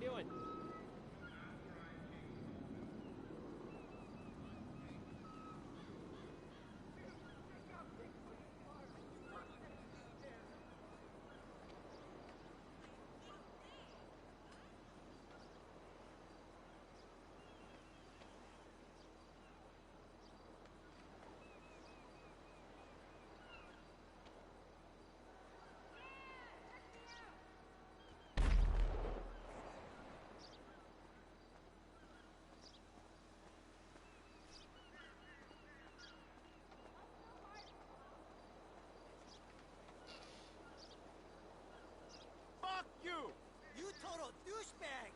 you doing? Fuck you! You total douchebag!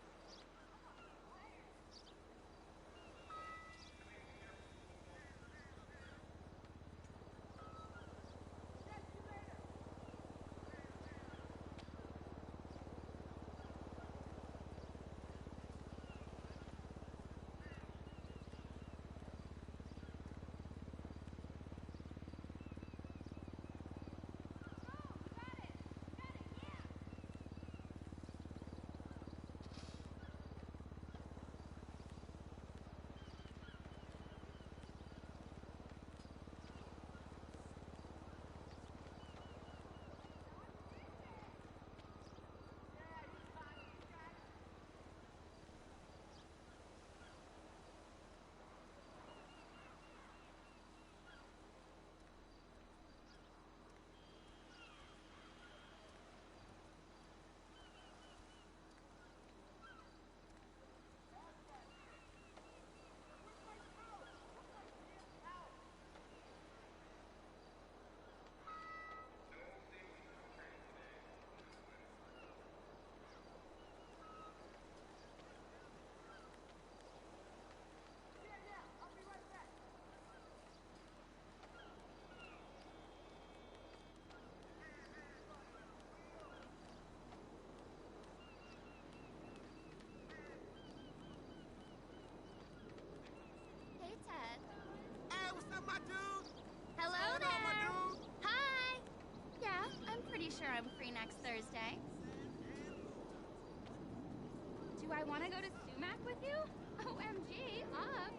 Hey, Ted. Hey, what's up, my dude? Hello What's going on, my there. dude? Hi. Yeah, I'm pretty sure I'm free next Thursday. Do I want to go to Sumac with you? OMG, ups.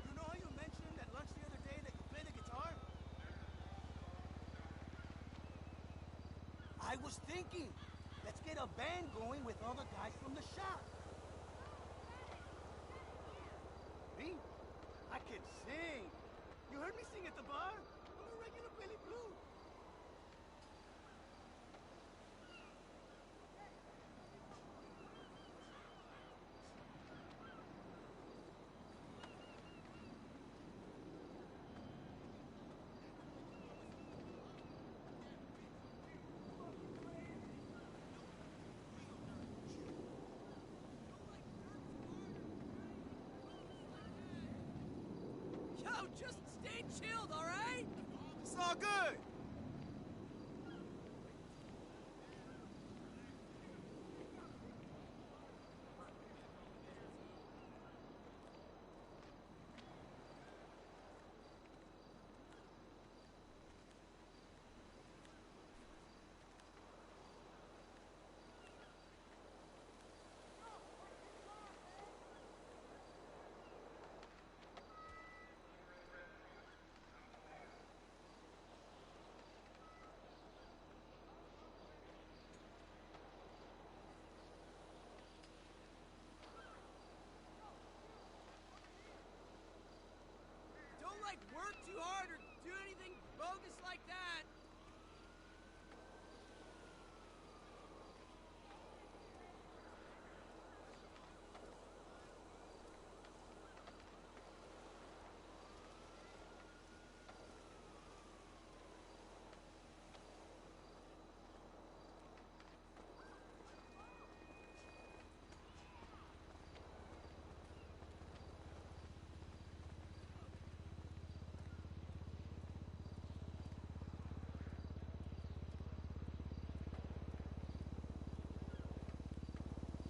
You know how you mentioned at lunch the other day that you play the guitar? I was thinking, let's get a band going with all the guys from the shop. Me? I can sing. You heard me sing at the bar? I'm a regular Billy Blue. Yo, just stay chilled, all right? It's all good.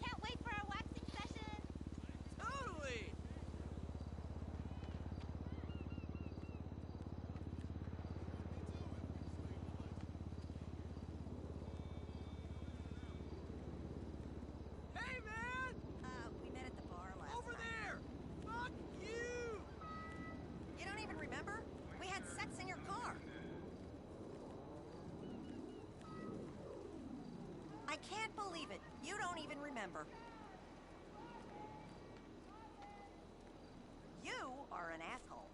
can't wait for our waxing session. Totally! Hey, man! We met at the bar last Over night. there! Fuck you! You don't even remember? We had sex in your car. I can't believe it. You don't even remember. You are an asshole.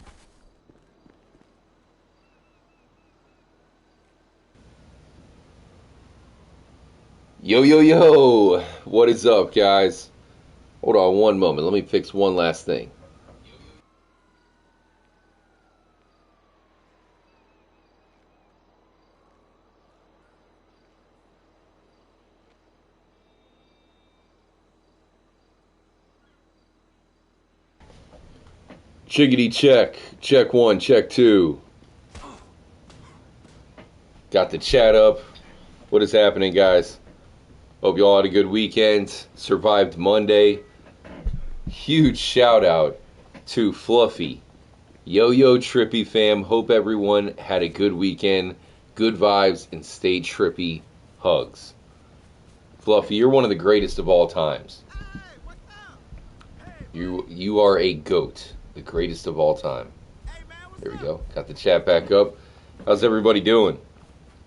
Yo, yo, yo! What is up, guys? Hold on one moment. Let me fix one last thing. Chickadee check. Check one, check two. Got the chat up. What is happening, guys? Hope you all had a good weekend. Survived Monday. Huge shout out to Fluffy. Yo-yo trippy fam. Hope everyone had a good weekend. Good vibes and stay trippy. Hugs. Fluffy, you're one of the greatest of all times. Hey, what's up? Hey, You are a GOAT. The greatest of all time. hey, man, what's There we up? go. Got the chat back up. How's everybody doing?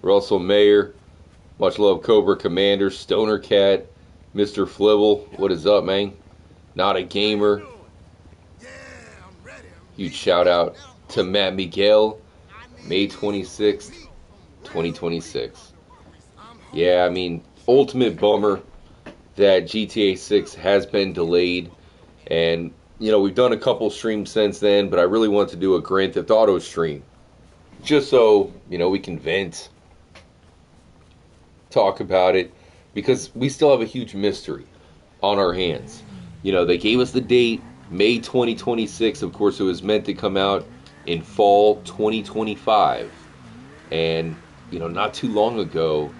Russell Mayer. Much love, Cobra Commander. Stoner Cat. Mr. Flibble. What is up, man? Not a gamer. Yeah, I'm ready. Huge shout out to Matt Miguel. May 26th, 2026. Yeah, I mean, ultimate bummer that GTA 6 has been delayed. And, you know, we've done a couple streams since then, but I really want to do a Grand Theft Auto stream. Just so, you know, we can vent, talk about it, because we still have a huge mystery on our hands. You know, they gave us the date, May 2026. Of course, it was meant to come out in fall 2025. And, you know, not too long ago,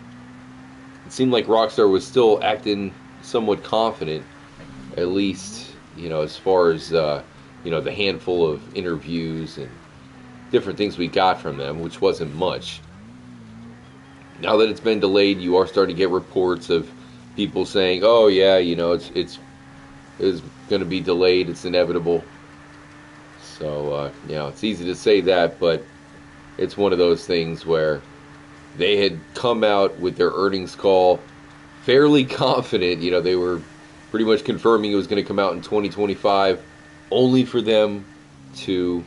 it seemed like Rockstar was still acting somewhat confident, at least, you know, as far as, you know, the handful of interviews and different things we got from them, which wasn't much. Now that it's been delayed, you are starting to get reports of people saying, "Oh yeah, you know, it's going to be delayed. It's inevitable." So you know, it's easy to say that, but it's one of those things where they had come out with their earnings call fairly confident. You know, they were pretty much confirming it was going to come out in 2025, only for them to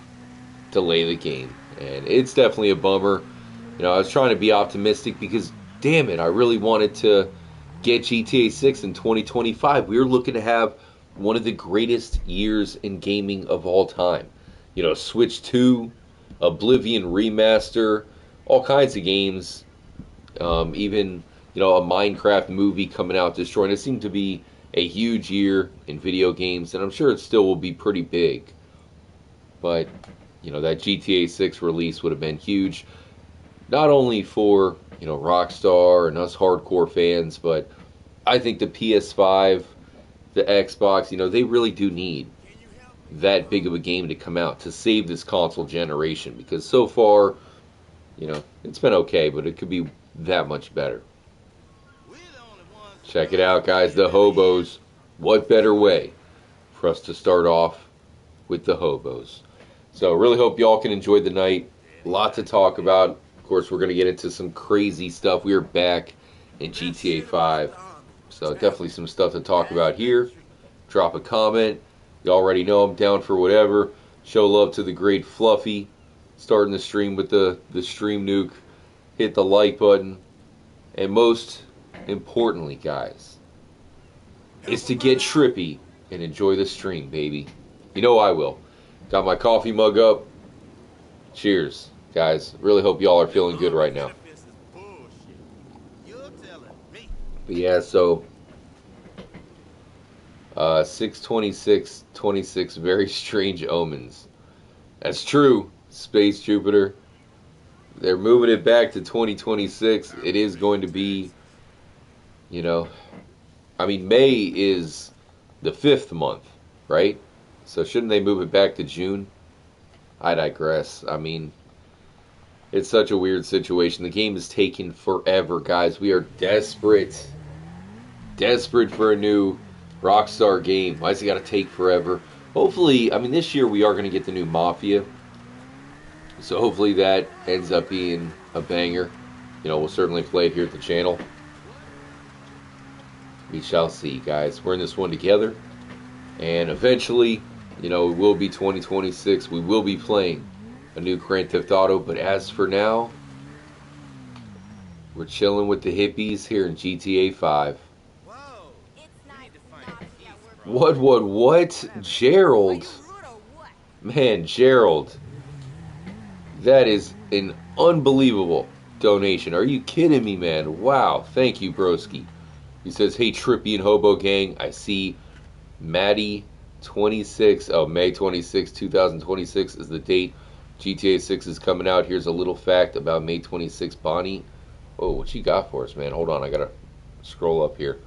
delay the game, and it's definitely a bummer. You know, I was trying to be optimistic because, damn it, I really wanted to get GTA 6 in 2025. We were looking to have one of the greatest years in gaming of all time. You know, Switch 2, Oblivion Remaster, all kinds of games. Even, you know, a Minecraft movie coming out, destroying. It seemed to be a huge year in video games, and I'm sure it still will be pretty big. But, you know, that GTA 6 release would have been huge. Not only for, you know, Rockstar and us hardcore fans, but I think the PS5, the Xbox, you know, they really do need that big of a game to come out to save this console generation. Because so far, you know, it's been okay, but it could be that much better. Check it out, guys. The Hobos. What better way for us to start off with the Hobos? So really hope y'all can enjoy the night. A lot to talk about. Of course, we're going to get into some crazy stuff. We are back in GTA 5. So definitely some stuff to talk about here. Drop a comment. You already know I'm down for whatever. Show love to the great Fluffy. Starting the stream with the stream nuke. Hit the like button. And most importantly, guys, is to get trippy and enjoy the stream, baby. You know I will. Got my coffee mug up. Cheers, guys. Really hope y'all are feeling good right now. But yeah, so 6/26/26, very strange omens. That's true, Space Jupiter. They're moving it back to 2026. It is going to be, you know, I mean, May is the 5th month, right? So shouldn't they move it back to June? I digress. I mean, it's such a weird situation. The game is taking forever, guys. We are desperate. Desperate for a new Rockstar game. Why does it got to take forever? Hopefully, I mean, this year we are going to get the new Mafia. So hopefully that ends up being a banger. You know, we'll certainly play it here at the channel. We shall see, guys. We're in this one together. And eventually, you know, it will be 2026. We will be playing a new Grand Theft Auto. But as for now, we're chilling with the hippies here in GTA 5. Whoa. It's You nice need to find not to peace, get bro. What? Gerald. Are you rude or what? Man, Gerald. That is an unbelievable donation. Are you kidding me, man? Wow. Thank you, broski. He says, hey, Trippy and Hobo Gang. I see Maddie 26. Oh, May 26, 2026 is the date. GTA 6 is coming out. Here's a little fact about May 26. Bonnie. Oh, what you got for us, man? Hold on. I got to scroll up here.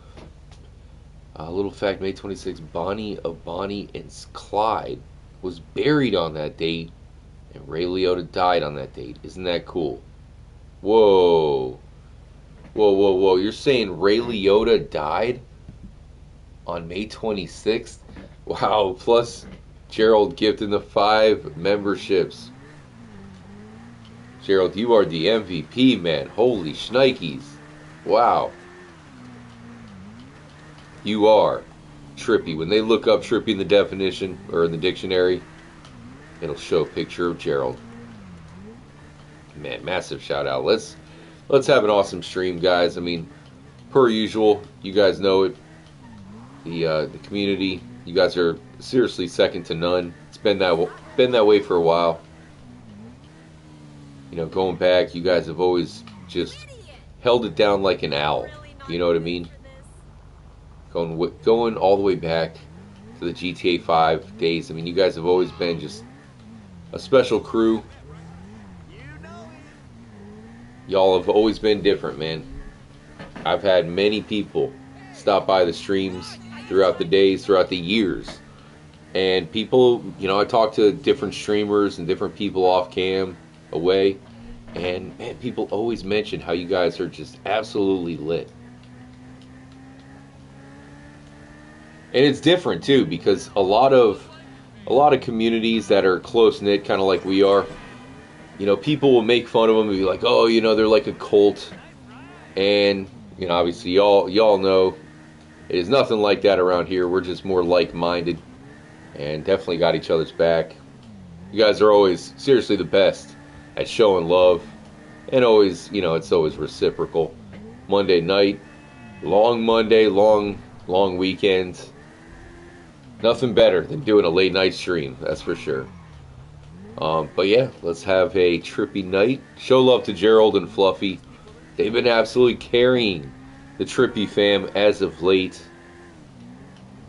A little fact, May 26, Bonnie of Bonnie and Clyde was buried on that date, and Ray Liotta died on that date. Isn't that cool? Whoa. Whoa, whoa, whoa. You're saying Ray Liotta died on May 26th? Wow. Plus, Gerald gifting the 5 memberships. Gerald, you are the MVP, man. Holy shnikes. Wow. You are Trippy. When they look up Trippy in the definition, or in the dictionary, it'll show a picture of Gerald. Man, massive shout out. Let's have an awesome stream, guys. I mean, per usual, you guys know it. The community, you guys are seriously second to none. It's been that way for a while. You know, going back, you guys have always just held it down like an owl. You know what I mean? Going all the way back to the GTA 5 days. I mean, you guys have always been just a special crew. Y'all have always been different, man. I've had many people stop by the streams throughout the days, throughout the years. And people, you know, I talk to different streamers and different people off cam, away. And, man, people always mention how you guys are just absolutely lit. And it's different too, because a lot of communities that are close knit, kind of like we are, you know, people will make fun of them and be like, oh, you know, they're like a cult. And, you know, obviously y'all know it is nothing like that around here. We're just more like-minded and definitely got each other's back. You guys are always seriously the best at showing love, and always, you know, it's always reciprocal. Monday night, long Monday, long weekend. Nothing better than doing a late night stream, that's for sure. But yeah, let's have a trippy night. Show love to Gerald and Fluffy. They've been absolutely carrying the Trippy fam as of late.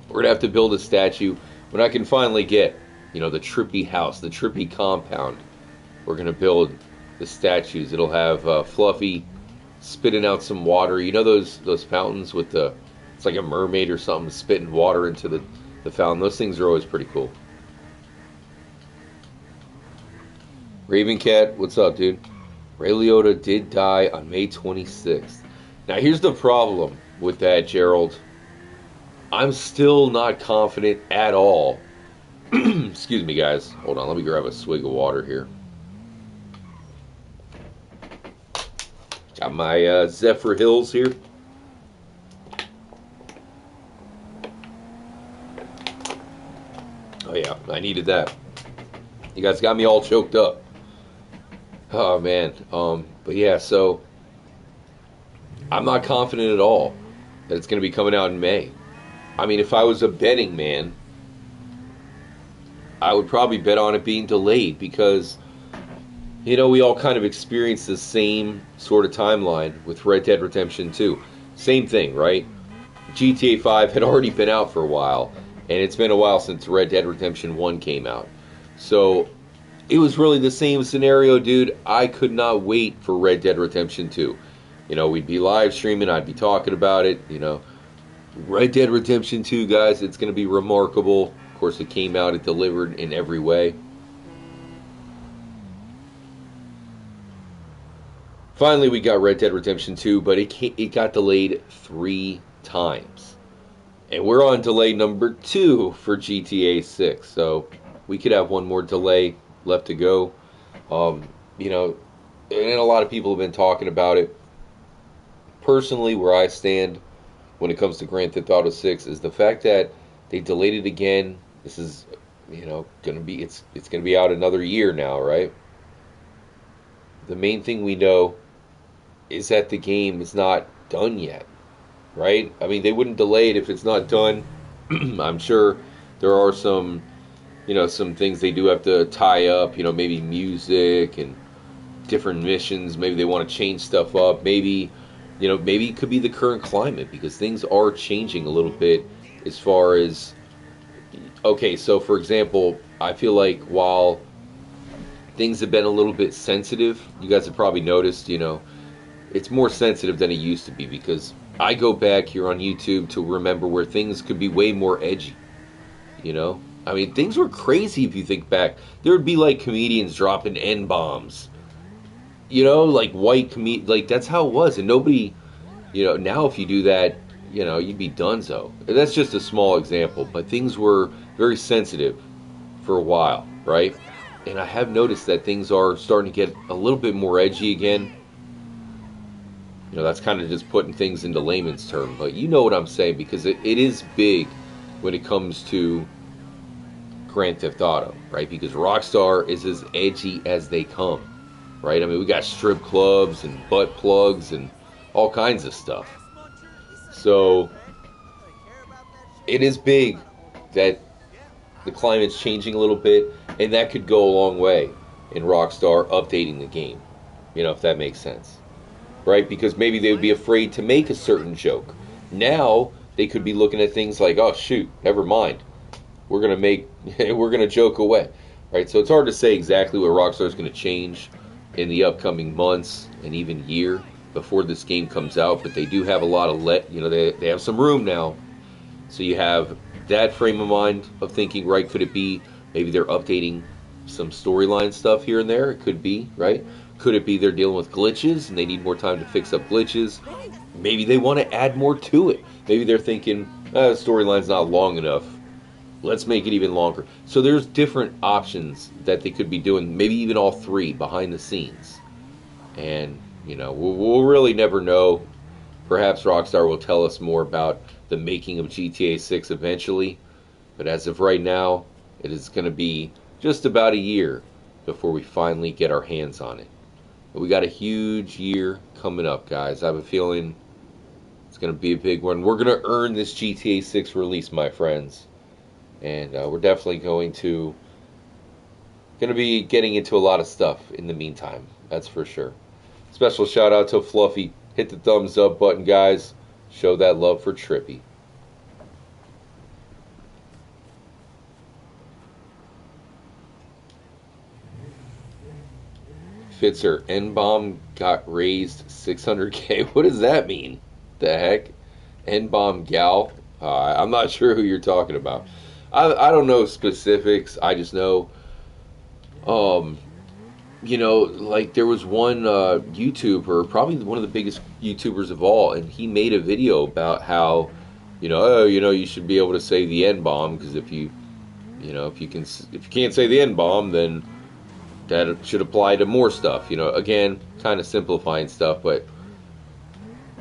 We're going to have to build a statue. When I can finally get, you know, the Trippy house, the Trippy compound, we're going to build the statues. It'll have Fluffy spitting out some water. You know those fountains with the, it's like a mermaid or something spitting water into the fountain. Those things are always pretty cool. Raven Cat, what's up, dude? Ray Liotta did die on May 26th. Now, here's the problem with that, Gerald. I'm still not confident at all. Excuse me, guys. Hold on, let me grab a swig of water here. Got my Zephyr Hills here. Oh yeah, I needed that. You guys got me all choked up. Oh man. But yeah, so I'm not confident at all that it's going to be coming out in May. I mean, if I was a betting man, I would probably bet on it being delayed because, you know, we all kind of experienced the same sort of timeline with Red Dead Redemption 2. Same thing, right? GTA 5 had already been out for a while, and it's been a while since Red Dead Redemption 1 came out. So it was really the same scenario, dude. I could not wait for Red Dead Redemption 2. You know, we'd be live streaming, I'd be talking about it, you know. Red Dead Redemption 2, guys, it's going to be remarkable. Of course, it came out, it delivered in every way. Finally, we got Red Dead Redemption 2, but it got delayed 3 times. And we're on delay number 2 for GTA 6. So we could have one more delay left to go. You know, and a lot of people have been talking about it. Personally, where I stand when it comes to Grand Theft Auto 6 is the fact that they delayed it again. This is, you know, going to be, it's going to be out another year now, right? The main thing we know is that the game is not done yet, right? I mean, they wouldn't delay it if it's not done. I'm sure there are some, you know, some things they do have to tie up, you know, maybe music and different missions. Maybe they want to change stuff up. Maybe, you know, maybe it could be the current climate because things are changing a little bit as far as, okay, so for example, I feel like while things have been a little bit sensitive, you guys have probably noticed, you know, it's more sensitive than it used to be because I go back here on YouTube to remember where things could be way more edgy, you know? I mean, things were crazy if you think back. There would be like comedians dropping N-bombs, you know, like like that's how it was. And nobody, you know, now if you do that, you know, you'd be donezo. And that's just a small example, but things were very sensitive for a while, right? And I have noticed that things are starting to get a little bit more edgy again. You know, that's kind of just putting things into layman's term, but you know what I'm saying because it is big when it comes to Grand Theft Auto, right? Because Rockstar is as edgy as they come, right? I mean, we got strip clubs and butt plugs and all kinds of stuff. So it is big that the climate's changing a little bit, and that could go a long way in Rockstar updating the game, you know, if that makes sense, right? Because maybe they would be afraid to make a certain joke. Now they could be looking at things like, oh shoot, never mind, we're gonna joke away, right? So it's hard to say exactly what Rockstar is going to change in the upcoming months and even year before this game comes out, but they do have a lot of you know, they have some room now. So you have that frame of mind of thinking, right? Could it be maybe they're updating some storyline stuff here and there? It could be, right? Could it be they're dealing with glitches and they need more time to fix up glitches? Maybe they want to add more to it. Maybe they're thinking, the storyline's not long enough. Let's make it even longer. So there's different options that they could be doing, maybe even all three behind the scenes. And, you know, we'll really never know. Perhaps Rockstar will tell us more about the making of GTA 6 eventually. But as of right now, it is going to be just about a year before we finally get our hands on it. But we got a huge year coming up, guys. I have a feeling it's going to be a big one. We're going to earn this GTA 6 release, my friends. And we're definitely going to be getting into a lot of stuff in the meantime. That's for sure. Special shout out to Fluffy. Hit the thumbs up button, guys. Show that love for Trippy. Fitzer, N-bomb got raised 600K. What does that mean? The heck? N-bomb gal? I'm not sure who you're talking about. I don't know specifics. I just know, you know, like there was one YouTuber, probably one of the biggest YouTubers of all, and he made a video about how, you know, oh, you know, you should be able to say the N-bomb because if you can't say the N-bomb, then that should apply to more stuff. You know, again, kind of simplifying stuff, but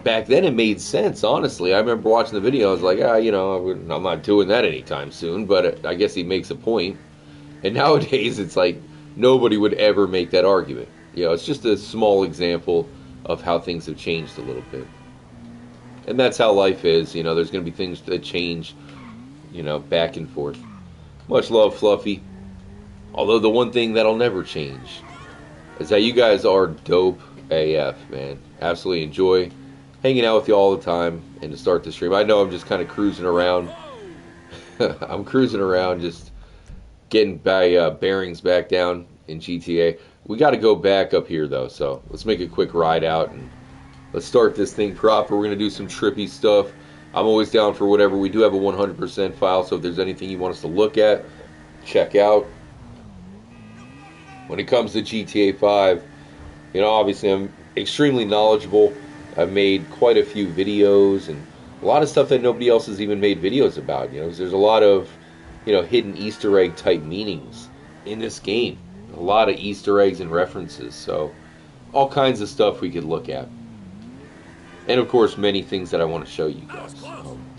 back then it made sense, honestly. I remember watching the video, I was like, you know, I'm not doing that anytime soon, but I guess he makes a point. And nowadays it's like nobody would ever make that argument. You know, it's just a small example of how things have changed a little bit. And that's how life is, you know, there's going to be things that change, you know, back and forth. Much love, Fluffy. Although the one thing that'll never change is that you guys are dope AF, man. Absolutely enjoy hanging out with you all the time and to start the stream. I know I'm just kind of cruising around. I'm cruising around just getting bearings back down in GTA. We got to go back up here though, so let's make a quick ride out and let's start this thing proper. We're going to do some trippy stuff. I'm always down for whatever. We do have a 100% file, so if there's anything you want us to look at, check out. When it comes to GTA 5, you know, obviously I'm extremely knowledgeable. I've made quite a few videos and a lot of stuff that nobody else has even made videos about. You know, 'cause there's a lot of, you know, hidden Easter egg type meanings in this game. A lot of Easter eggs and references. So, all kinds of stuff we could look at. And of course, many things that I want to show you guys.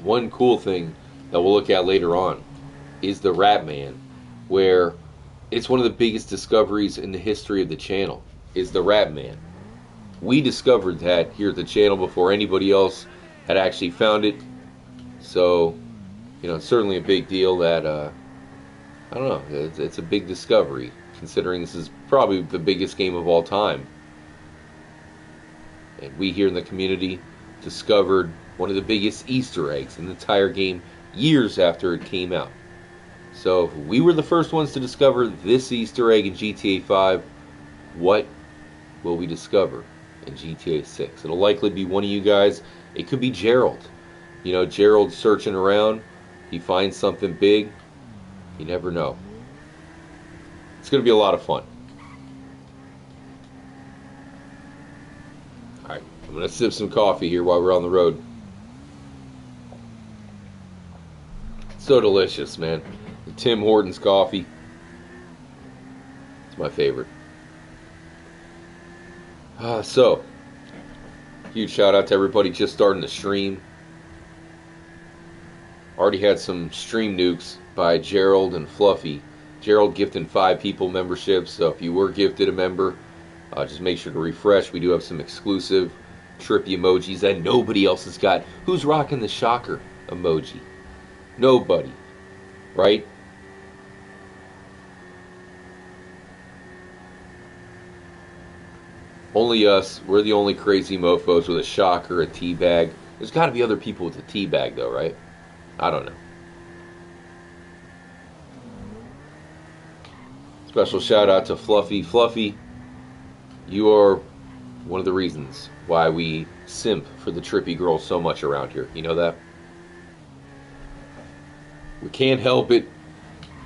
One cool thing that we'll look at later on is the Rat Man, where it's one of the biggest discoveries in the history of the channel, is the Rat Man. We discovered that here at the channel before anybody else had actually found it. So, you know, it's certainly a big deal that, I don't know, it's a big discovery, considering this is probably the biggest game of all time. And we here in the community discovered one of the biggest Easter eggs in the entire game years after it came out. So if we were the first ones to discover this Easter egg in GTA 5, what will we discover in GTA 6? It'll likely be one of you guys. It could be Gerald. You know, Gerald's searching around. He finds something big. You never know. It's going to be a lot of fun. Alright, I'm going to sip some coffee here while we're on the road. So delicious, man. The Tim Hortons coffee. It's my favorite. So, huge shout out to everybody just starting to stream. Already had some stream nukes by Gerald and Fluffy. Gerald gifting 5 people memberships, so if you were gifted a member, just make sure to refresh. We do have some exclusive trippy emojis that nobody else has got. Who's rocking the shocker emoji? Nobody, right? Only us. We're the only crazy mofos with a shocker, a tea bag. There's got to be other people with a tea bag, though, right? I don't know. Special shout out to Fluffy. Fluffy, you are one of the reasons why we simp for the trippy girls so much around here. You know that? We can't help it.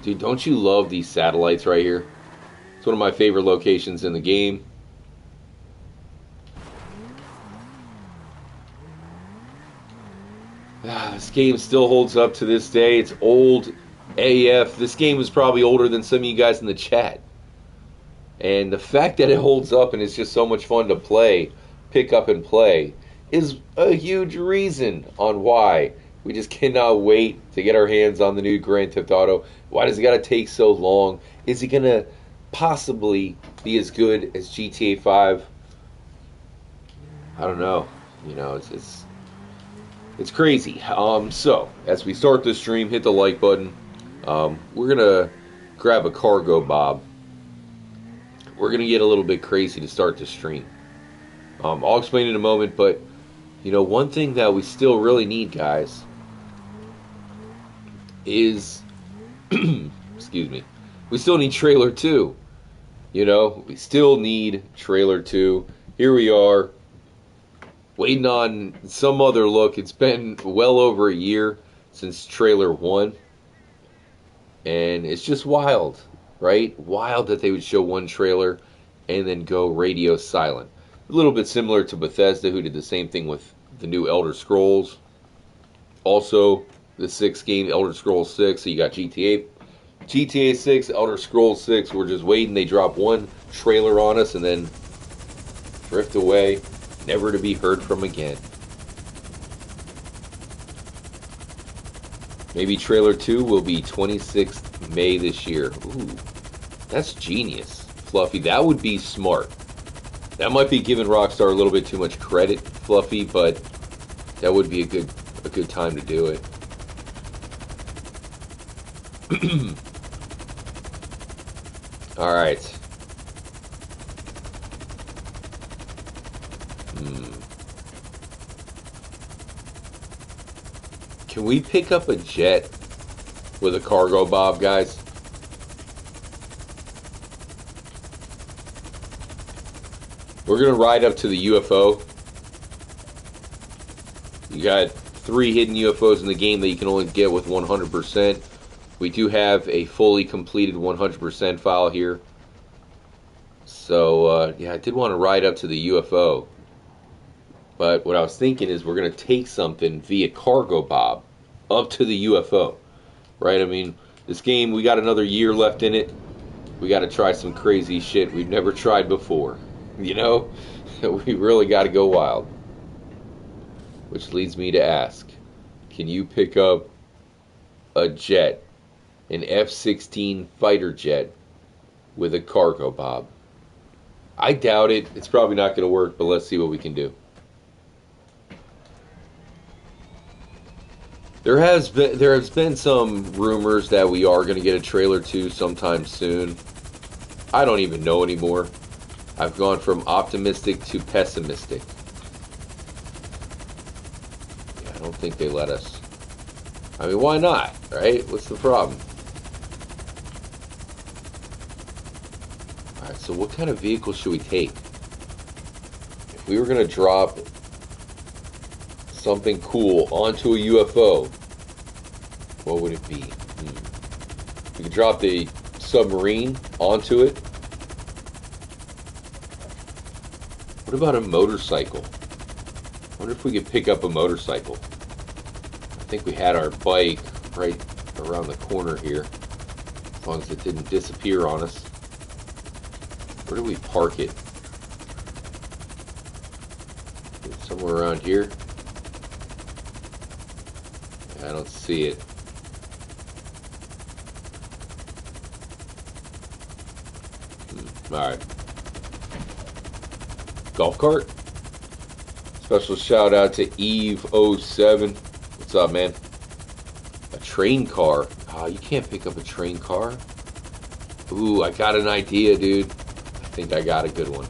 Dude, don't you love these satellites right here? It's one of my favorite locations in the game. This game still holds up to this day. It's old AF. This game is probably older than some of you guys in the chat. And the fact that it holds up and it's just so much fun to play, pick up and play, is a huge reason on why we just cannot wait to get our hands on the new Grand Theft Auto. Why does it gotta take so long? Is it gonna possibly be as good as GTA 5? I don't know. You know, it's crazy. So, as we start the stream, hit the like button. We're going to grab a cargo bob. We're going to get a little bit crazy to start the stream. I'll explain in a moment, but, you know, one thing that we still really need, guys, is, excuse me, we still need Trailer 2. You know, we still need Trailer 2. Here we are, waiting on some other look. It's been well over a year since Trailer 1. And it's just wild, right? Wild that they would show one trailer and then go radio silent. A little bit similar to Bethesda, who did the same thing with the new Elder Scrolls. Also, the 6th game, Elder Scrolls 6. So you got GTA 6, Elder Scrolls 6. We're just waiting. They drop one trailer on us and then drift away, never to be heard from again. Maybe Trailer 2 will be 26th May this year. Ooh, that's genius, Fluffy. That would be smart. That might be giving Rockstar a little bit too much credit, Fluffy, but that would be a good time to do it. All right. Can we pick up a jet with a cargo bob, guys? We're going to ride up to the UFO. You got 3 hidden UFOs in the game that you can only get with 100%. We do have a fully completed 100% file here. So, yeah, I did want to ride up to the UFO. But what I was thinking is we're going to take something via cargo bob up to the UFO. Right? I mean, this game, we got another year left in it. We got to try some crazy shit we've never tried before. You know? We really got to go wild. Which leads me to ask, can you pick up a jet, an F-16 fighter jet, with a cargo bob? I doubt it. It's probably not going to work, but let's see what we can do. There has been some rumors that we are going to get a trailer 2 sometime soon. I don't even know anymore. I've gone from optimistic to pessimistic. Yeah, I don't think they let us. I mean, why not, right? What's the problem? Alright, so what kind of vehicle should we take? If we were going to drop something cool onto a UFO, what would it be? We could drop the submarine onto it. What about a motorcycle? I wonder if we could pick up a motorcycle. I think we had our bike right around the corner here, as long as it didn't disappear on us. Where do we park it? Somewhere around here. I don't see it. Alright. Golf cart? Special shout out to Eve07. What's up, man? A train car. Oh, you can't pick up a train car. Ooh, I got an idea, dude. I think I got a good one.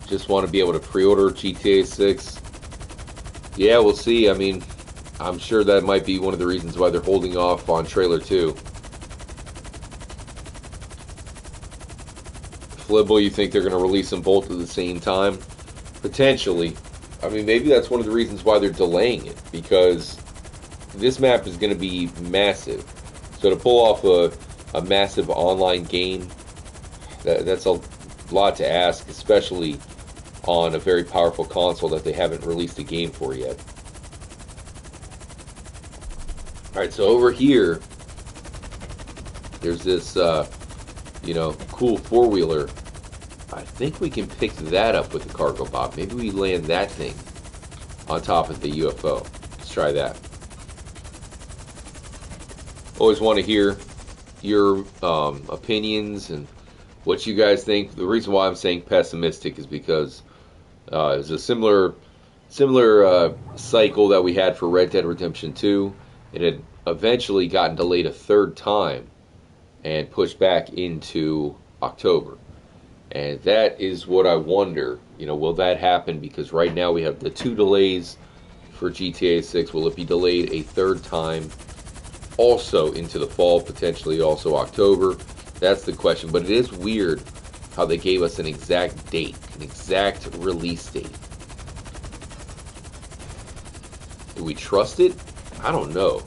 Just want to be able to pre-order GTA 6. Yeah, we'll see. I mean, I'm sure that might be one of the reasons why they're holding off on trailer 2. Flibble, you think they're going to release them both at the same time? Potentially. I mean, maybe that's one of the reasons why they're delaying it, because this map is going to be massive. So to pull off a massive online game, that's a lot to ask, especially on a very powerful console that they haven't released a game for yet. Alright, so over here, there's this, cool four-wheeler. I think we can pick that up with the cargo bob. Maybe we land that thing on top of the UFO. Let's try that. Always want to hear your opinions and what you guys think. The reason why I'm saying pessimistic is because it was a similar cycle that we had for Red Dead Redemption 2. It had eventually gotten delayed a third time and pushed back into October. And that is what I wonder, will that happen? Because right now we have the 2 delays for GTA 6. Will it be delayed a third time also into the fall, potentially also October? That's the question. But it is weird how they gave us an exact date, an exact release date. Do we trust it? I don't know.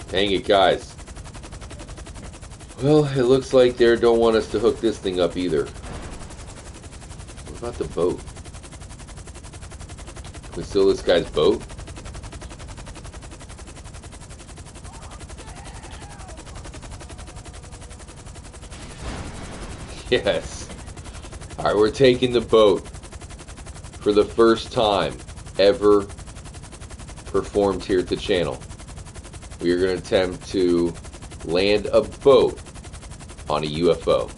Dang it, guys. Well, it looks like they don't want us to hook this thing up either. What about the boat? Can we steal this guy's boat? Yes. Alright, we're taking the boat. For the first time ever performed here at the channel. We are going to attempt to land a boat on a UFO.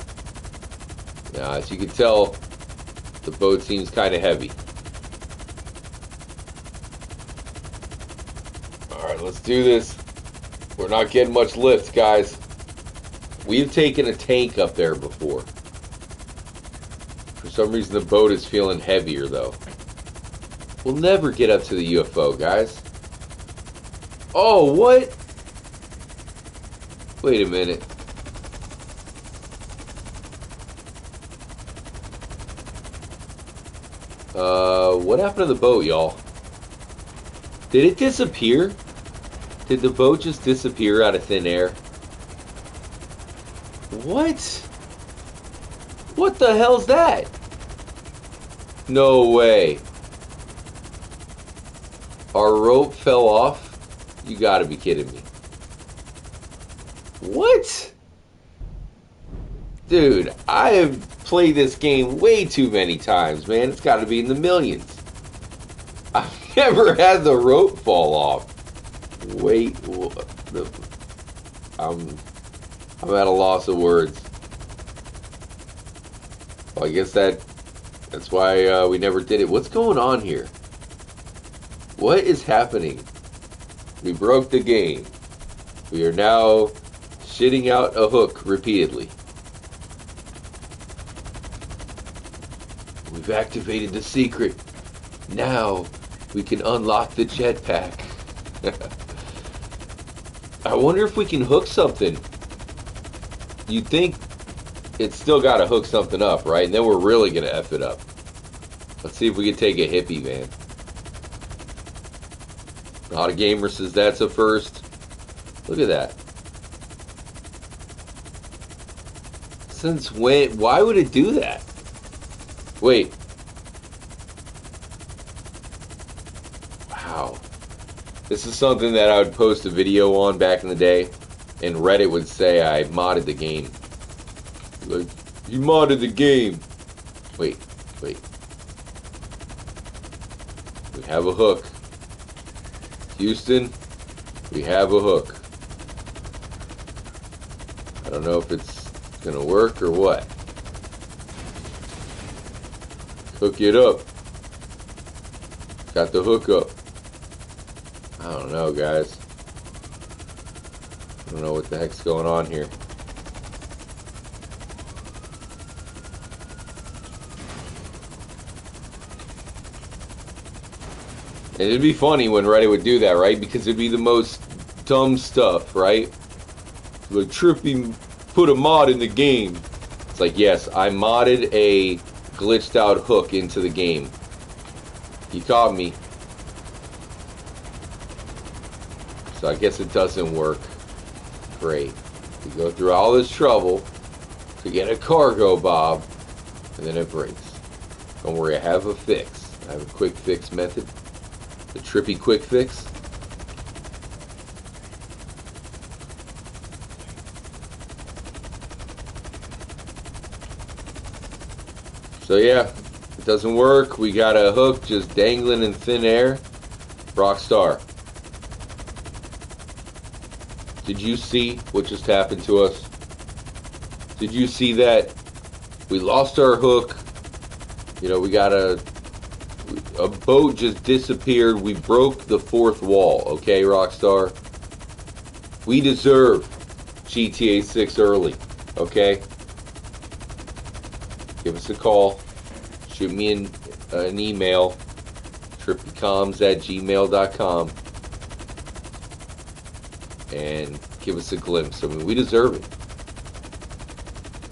Now, as you can tell, the boat seems kind of heavy. Alright, let's do this. We're not getting much lift, guys. We've taken a tank up there before. For some reason, the boat is feeling heavier, though. We'll never get up to the UFO, guys. Oh, what? Wait a minute. What happened to the boat, y'all? Did it disappear? Did the boat just disappear out of thin air? What? What the hell's that? No way. Our rope fell off? You gotta be kidding me. What? Dude, I have played this game way too many times, man. It's gotta be in the millions. I've never had the rope fall off. Wait, I'm at a loss of words. Well, I guess that's why we never did it. What's going on here? What is happening? We broke the game. We are now shitting out a hook repeatedly. We've activated the secret. Now we can unlock the jetpack. I wonder if we can hook something. You'd think it's still got to hook something up, right? And then we're really going to F it up. Let's see if we can take a hippie, man. Not a gamer says that's a first. Look at that. Since when? Why would it do that? Wait. Wow. This is something that I would post a video on back in the day, and Reddit would say I modded the game. Like, you modded the game. Wait. We have a hook. Houston, we have a hook. I don't know if it's gonna work or what. Hook it up. Got the hook up. I don't know, guys. I don't know what the heck's going on here. And it'd be funny when Reddit would do that, right? Because it'd be the most dumb stuff, right? Like, Trippy put a mod in the game. It's like, yes, I modded a glitched out hook into the game. You caught me. So I guess it doesn't work. Great. We go through all this trouble to get a cargo bob, and then it breaks. Don't worry, I have a fix. I have a quick fix method. The Trippy quick fix. So yeah, it doesn't work. We got a hook just dangling in thin air. Rockstar. Did you see what just happened to us? Did you see that? We lost our hook. You know, we got a boat just disappeared. We broke the fourth wall, okay, Rockstar? We deserve GTA 6 early, okay? Give us a call. Shoot me an email. trippycoms@gmail.com. And give us a glimpse. I mean, we deserve it.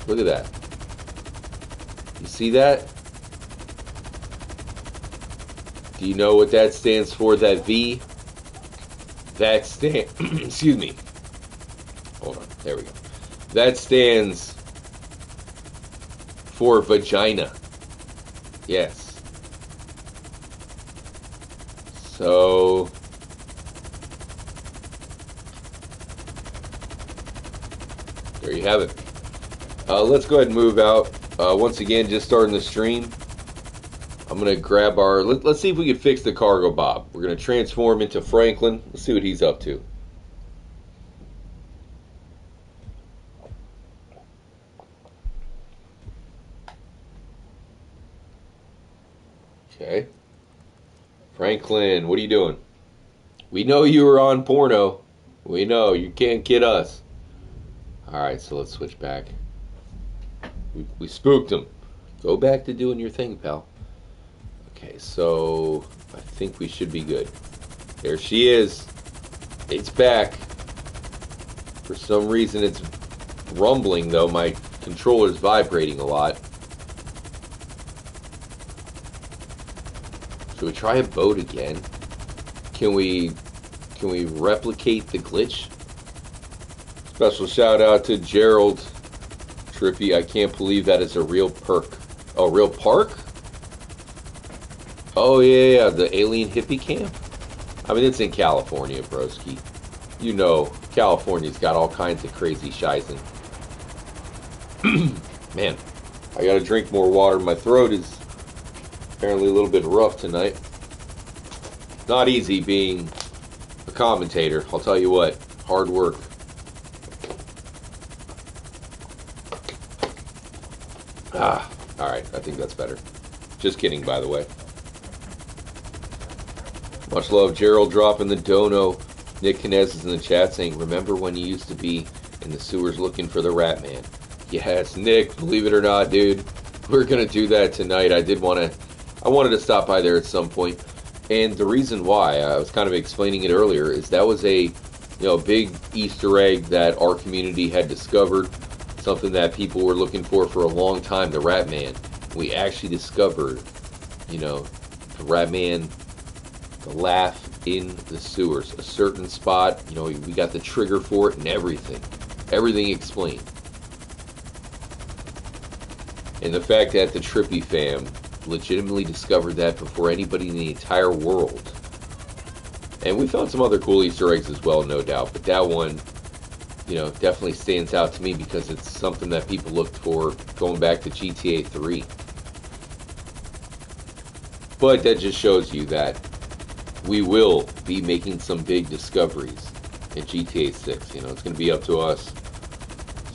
Look at that. You see that? Do you know what that stands for, that V? That excuse me. Hold on, there we go. That stands for vagina. Yes. So, there you have it. Let's go ahead and move out. Once again, just starting the stream. I'm going to grab our... Let's see if we can fix the cargo bob. We're going to transform into Franklin. Let's see what he's up to. Okay. Franklin, what are you doing? We know you were on porno. We know. You can't kid us. Alright, so let's switch back. We spooked him. Go back to doing your thing, pal. Okay, so I think we should be good. There she is. It's back. For some reason it's rumbling, though. My controller's vibrating a lot. Can we try a boat again? Can we replicate the glitch? Special shout out to Gerald. Trippy, I can't believe that is a real perk. Oh, real park? Oh yeah, the alien hippie camp? I mean, it's in California, broski. You know, California's got all kinds of crazy shizen. Man, I gotta drink more water. My throat is apparently a little bit rough tonight. Not easy being a commentator, I'll tell you what. Hard work. Alright, I think that's better. Just kidding, by the way. Much love, Gerald dropping the dono. Nick Kinez is in the chat saying, remember when you used to be in the sewers looking for the Rat Man? Yes, Nick, believe it or not, dude. We're going to do that tonight. I wanted to stop by there at some point. And the reason why, I was kind of explaining it earlier, is that was a big Easter egg that our community had discovered. Something that people were looking for a long time, the Rat Man. We actually discovered, the Rat Man, the laugh in the sewers. A certain spot, we got the trigger for it and everything. Everything explained. And the fact that the Trippy fam legitimately discovered that before anybody in the entire world. And we found some other cool Easter eggs as well, no doubt. But that one, definitely stands out to me because it's something that people looked for going back to GTA 3. But that just shows you that we will be making some big discoveries in GTA 6. It's going to be up to us.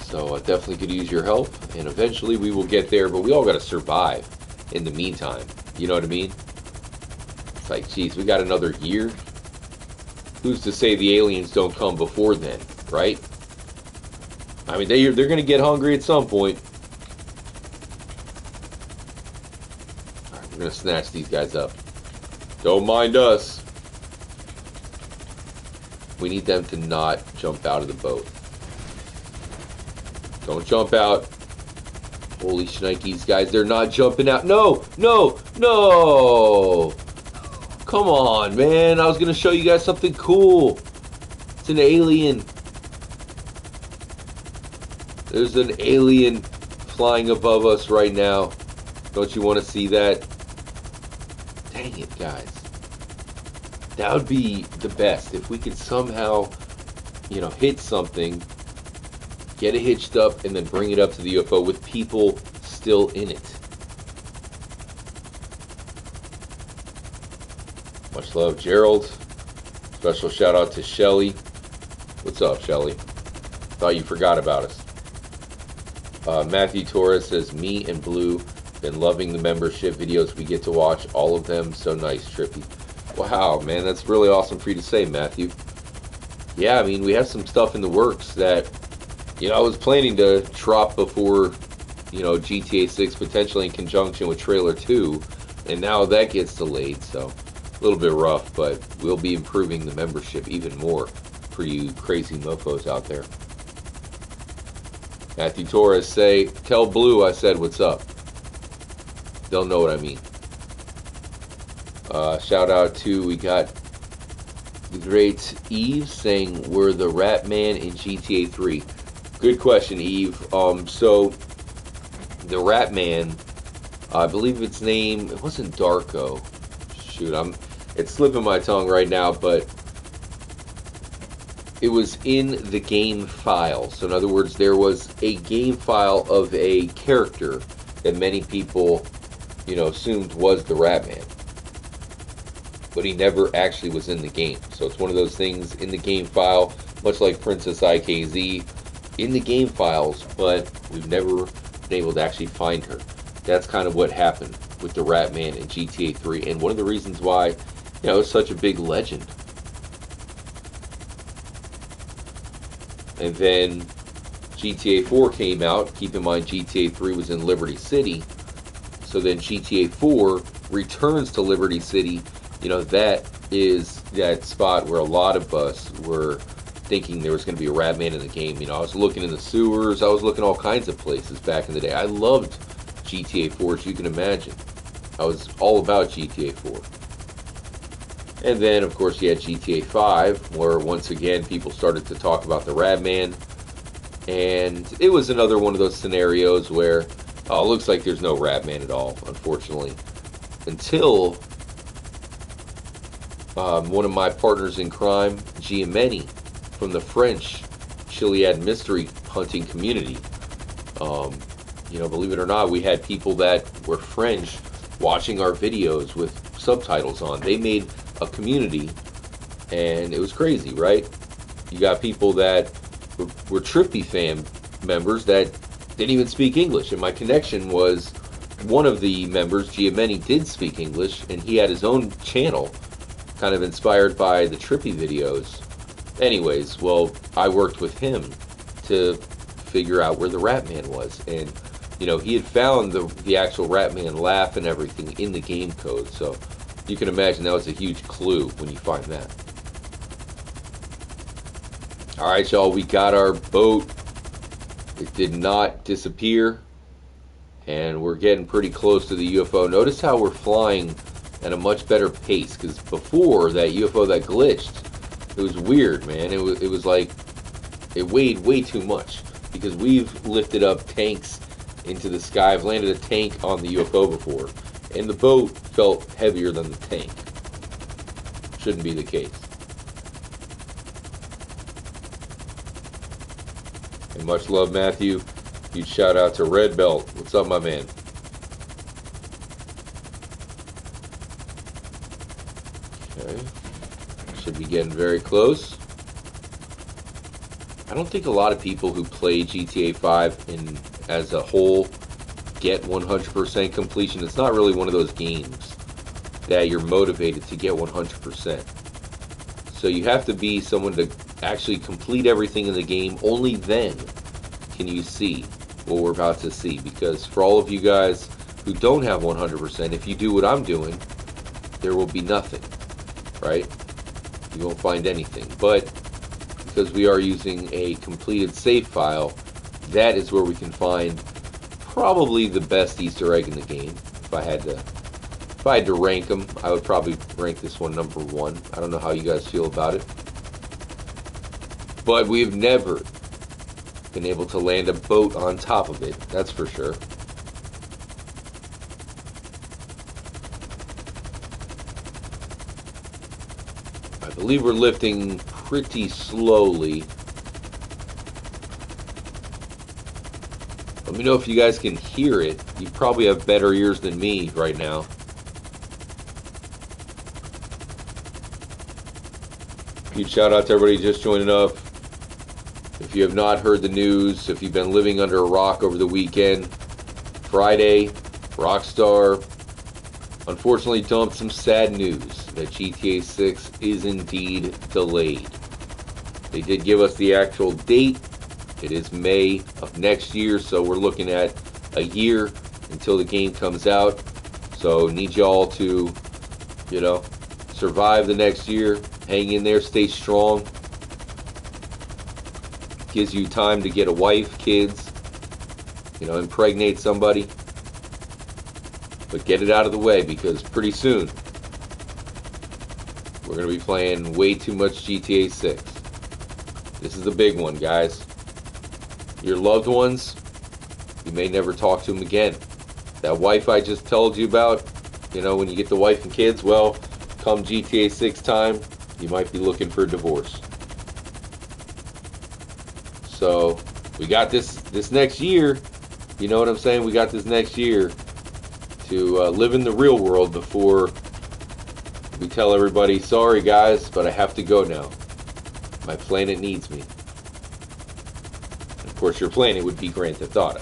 So I definitely could use your help, and eventually we will get there, but we all got to survive in the meantime. You know what I mean? It's like, geez, we got another year? Who's to say the aliens don't come before then, right? I mean, they're going to get hungry at some point. All right, we're going to snatch these guys up. Don't mind us. We need them to not jump out of the boat. Don't jump out. Holy shnikes, guys. They're not jumping out. No! No! No! Come on, man. I was going to show you guys something cool. It's an alien. There's an alien flying above us right now. Don't you want to see that? Dang it, guys. That would be the best. If we could somehow, hit something, get it hitched up, and then bring it up to the UFO with people still in it. Much love, Gerald. Special shout out to Shelly. What's up, Shelly? Thought you forgot about us. Matthew Torres says, me and Blue been loving the membership videos. We get to watch all of them. So nice, Trippy. Wow, man, that's really awesome for you to say, Matthew. Yeah, I mean, we have some stuff in the works that, I was planning to drop before, GTA 6, potentially in conjunction with Trailer 2, and now that gets delayed, so a little bit rough, but we'll be improving the membership even more for you crazy mofos out there. Matthew Torres tell Blue I said what's up. They'll know what I mean. Shout out to, we got the great Eve saying, we're the Rat Man in GTA 3. Good question, Eve. So, the Rat Man, I believe its name, it wasn't Darko. Shoot, it's slipping my tongue right now, but it was in the game file. So in other words, there was a game file of a character that many people, assumed was the Rat Man. But he never actually was in the game. So it's one of those things in the game file, much like Princess IKZ, in the game files, but we've never been able to actually find her. That's kind of what happened with the Rat Man in GTA 3, and one of the reasons why, it was such a big legend. And then GTA 4 came out. Keep in mind, GTA 3 was in Liberty City. So then GTA 4 returns to Liberty City. That is that spot where a lot of us were thinking there was going to be a Rat Man in the game. I was looking in the sewers. I was looking all kinds of places back in the day. I loved GTA 4, as you can imagine. I was all about GTA 4. And then, of course, you had GTA 5, where once again people started to talk about the Radman. And it was another one of those scenarios where, oh, it looks like there's no Radman at all, unfortunately. Until one of my partners in crime, Giameni, from the French Chiliad mystery hunting community. Believe it or not, we had people that were French watching our videos with subtitles on. They made a community, and it was crazy, right? You got people that were Trippy fam members that didn't even speak English, and my connection was one of the members, Giameni, did speak English, and he had his own channel, kind of inspired by the Trippy videos. Anyways, well, I worked with him to figure out where the Ratman was, and he had found the actual Ratman laugh and everything in the game code, so you can imagine that was a huge clue when you find that. Alright, y'all, we got our boat. It did not disappear, and we're getting pretty close to the UFO. Notice how we're flying at a much better pace, because before, that UFO that glitched, it was weird, man. It was like, it weighed way too much, because we've lifted up tanks into the sky. I've landed a tank on the UFO before, and the boat felt heavier than the tank. Shouldn't be the case. And much love, Matthew. Huge shout out to Red Belt. What's up, my man? Okay. Should be getting very close. I don't think a lot of people who play GTA 5 as a whole get 100% completion. It's not really one of those games that you're motivated to get 100%. So you have to be someone to actually complete everything in the game. Only then can you see what we're about to see. Because for all of you guys who don't have 100%, if you do what I'm doing, there will be nothing, right? You won't find anything. But because we are using a completed save file, that is where we can find probably the best Easter egg in the game. If I had to rank them, I would probably rank this one number 1. I don't know how you guys feel about it, but we've never been able to land a boat on top of it, that's for sure. I believe we're lifting pretty slowly. Let me know if you guys can hear it. You probably have better ears than me right now. Huge shout out to everybody just joining up. If you have not heard the news, if you've been living under a rock over the weekend, Friday, Rockstar unfortunately dumped some sad news that GTA 6 is indeed delayed. They did give us the actual date. It is May of next year, so we're looking at a year until the game comes out. So need y'all to, survive the next year. Hang in there, stay strong. Gives you time to get a wife, kids, impregnate somebody. But get it out of the way, because pretty soon we're going to be playing way too much GTA 6. This is the big one, guys. Your loved ones, you may never talk to them again. That wife I just told you about, when you get the wife and kids, well, come GTA 6 time, you might be looking for a divorce. So, we got this next year, you know what I'm saying? We got this next year to live in the real world before we tell everybody, sorry guys, but I have to go now. My planet needs me. Of course, your planet would be Grand Theft Auto.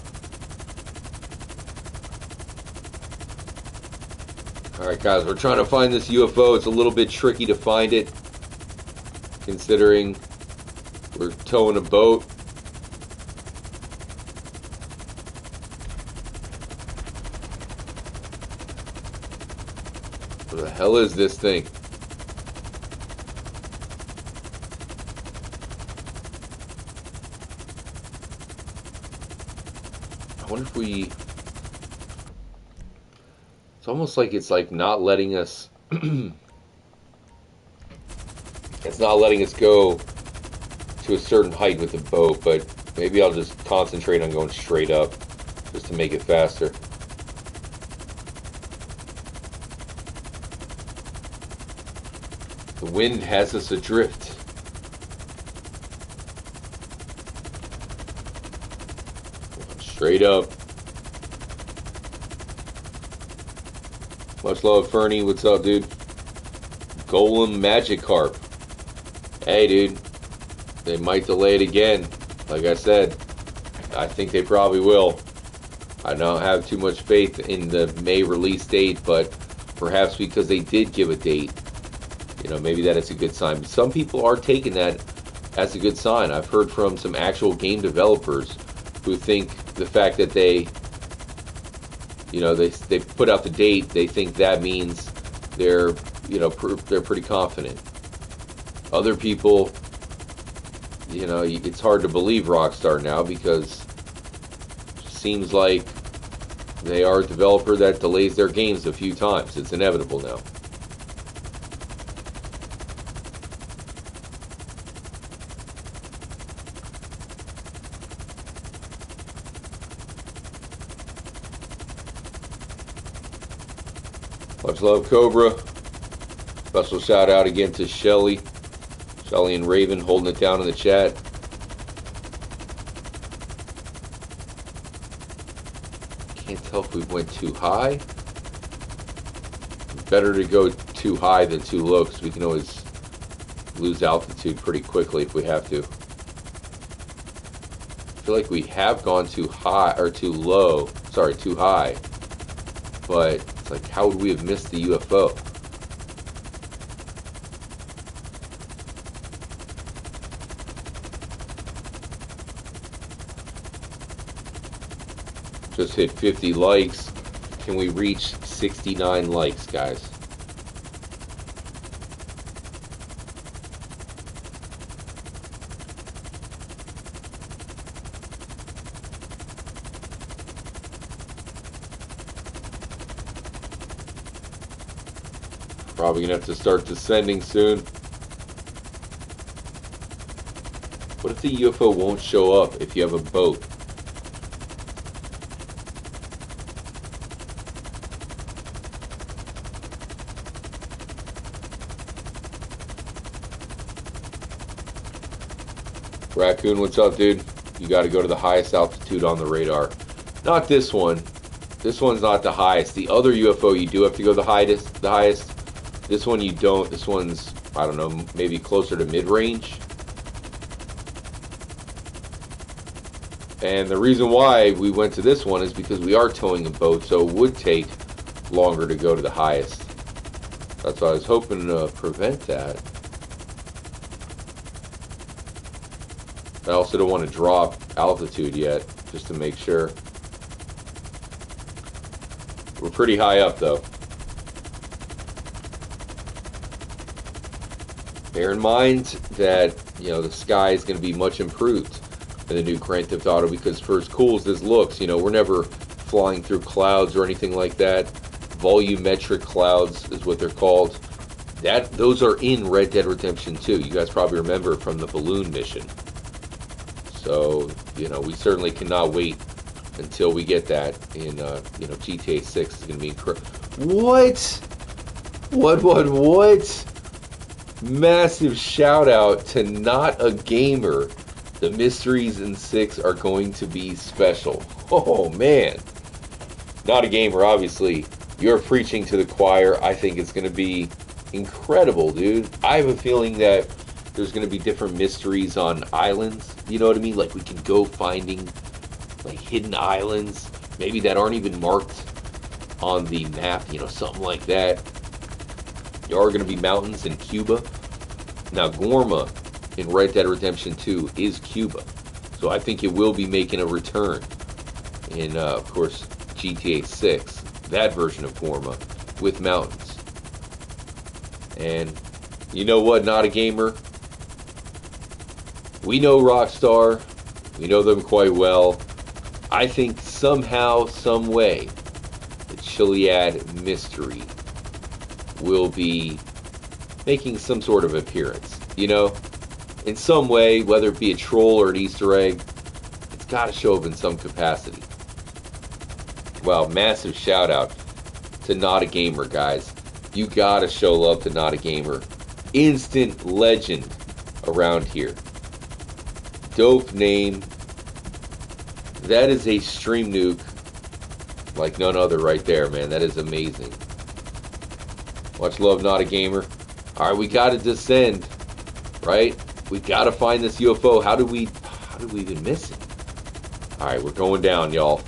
Alright guys, we're trying to find this UFO. It's a little bit tricky to find it, considering we're towing a boat. What the hell is this thing? I wonder if we... It's almost like it's like not letting us It's not letting us go to a certain height with the boat, but maybe I'll just concentrate on going straight up just to make it faster. The wind has us adrift. Straight up. Much love, Fernie. What's up, dude? Golem Magikarp. Hey, dude. They might delay it again. Like I said, I think they probably will. I don't have too much faith in the May release date, but perhaps because they did give a date, you know, maybe that is a good sign. But some people are taking that as a good sign. I've heard from some actual game developers who think the fact that they, you know, they put out the date, they think that means they're, you know, they're pretty confident. Other people, you know, it's hard to believe Rockstar now because it seems like they are a developer that delays their games a few times. It's inevitable now. Much love, Cobra. Special shout out again to Shelly. Shelly and Raven holding it down in the chat. Can't tell if we went too high. Better to go too high than too low because we can always lose altitude pretty quickly if we have to. I feel like we have gone too high, or too low. Sorry, too high. But it's like, how would we have missed the UFO? Just hit 50 likes. Can we reach 69 likes, guys? Probably gonna have to start descending soon. What if the UFO won't show up if you have a boat? Raccoon, what's up, dude? You got to go to the highest altitude on the radar. Not this one. This one's not the highest. The other UFO, you do have to go the highest. This one you don't. This one's, I don't know, maybe closer to mid-range. And the reason why we went to this one is because we are towing a boat, so it would take longer to go to the highest. That's why I was hoping to prevent that. I also don't want to drop altitude yet, just to make sure. We're pretty high up, though. Bear in mind that, you know, the sky is going to be much improved in the new Grand Theft Auto, because for as cool as this looks, you know, we're never flying through clouds or anything like that. Volumetric clouds is what they're called. Those are in Red Dead Redemption 2. You guys probably remember from the balloon mission. So, you know, we certainly cannot wait until we get that in, you know, GTA 6 is going to be incredible. What? Massive shout out to Not a Gamer. The mysteries in 6 are going to be special. Oh, man. Not a Gamer, obviously. You're preaching to the choir. I think it's going to be incredible, dude. I have a feeling that there's going to be different mysteries on islands. You know what I mean? Like, we can go finding, like, hidden islands. Maybe that aren't even marked on the map. You know, something like that. There are going to be mountains in Cuba. Now, Gorma in Red Dead Redemption 2 is Cuba. So I think it will be making a return in, of course, GTA 6. That version of Gorma with mountains. And you know what, Not a Gamer? We know Rockstar. We know them quite well. I think somehow, some way, the Chiliad mystery will be making some sort of appearance. You know, in some way, whether it be a troll or an Easter egg, it's got to show up in some capacity. Wow, massive shout out to Not a Gamer, guys. You gotta show love to Not a Gamer. Instant legend around here. Dope name. That is a stream nuke like none other right there, man. That is amazing. Much love, Not a Gamer. Alright, we gotta descend. Right? We gotta find this UFO. How did we even miss it? Alright, we're going down, y'all.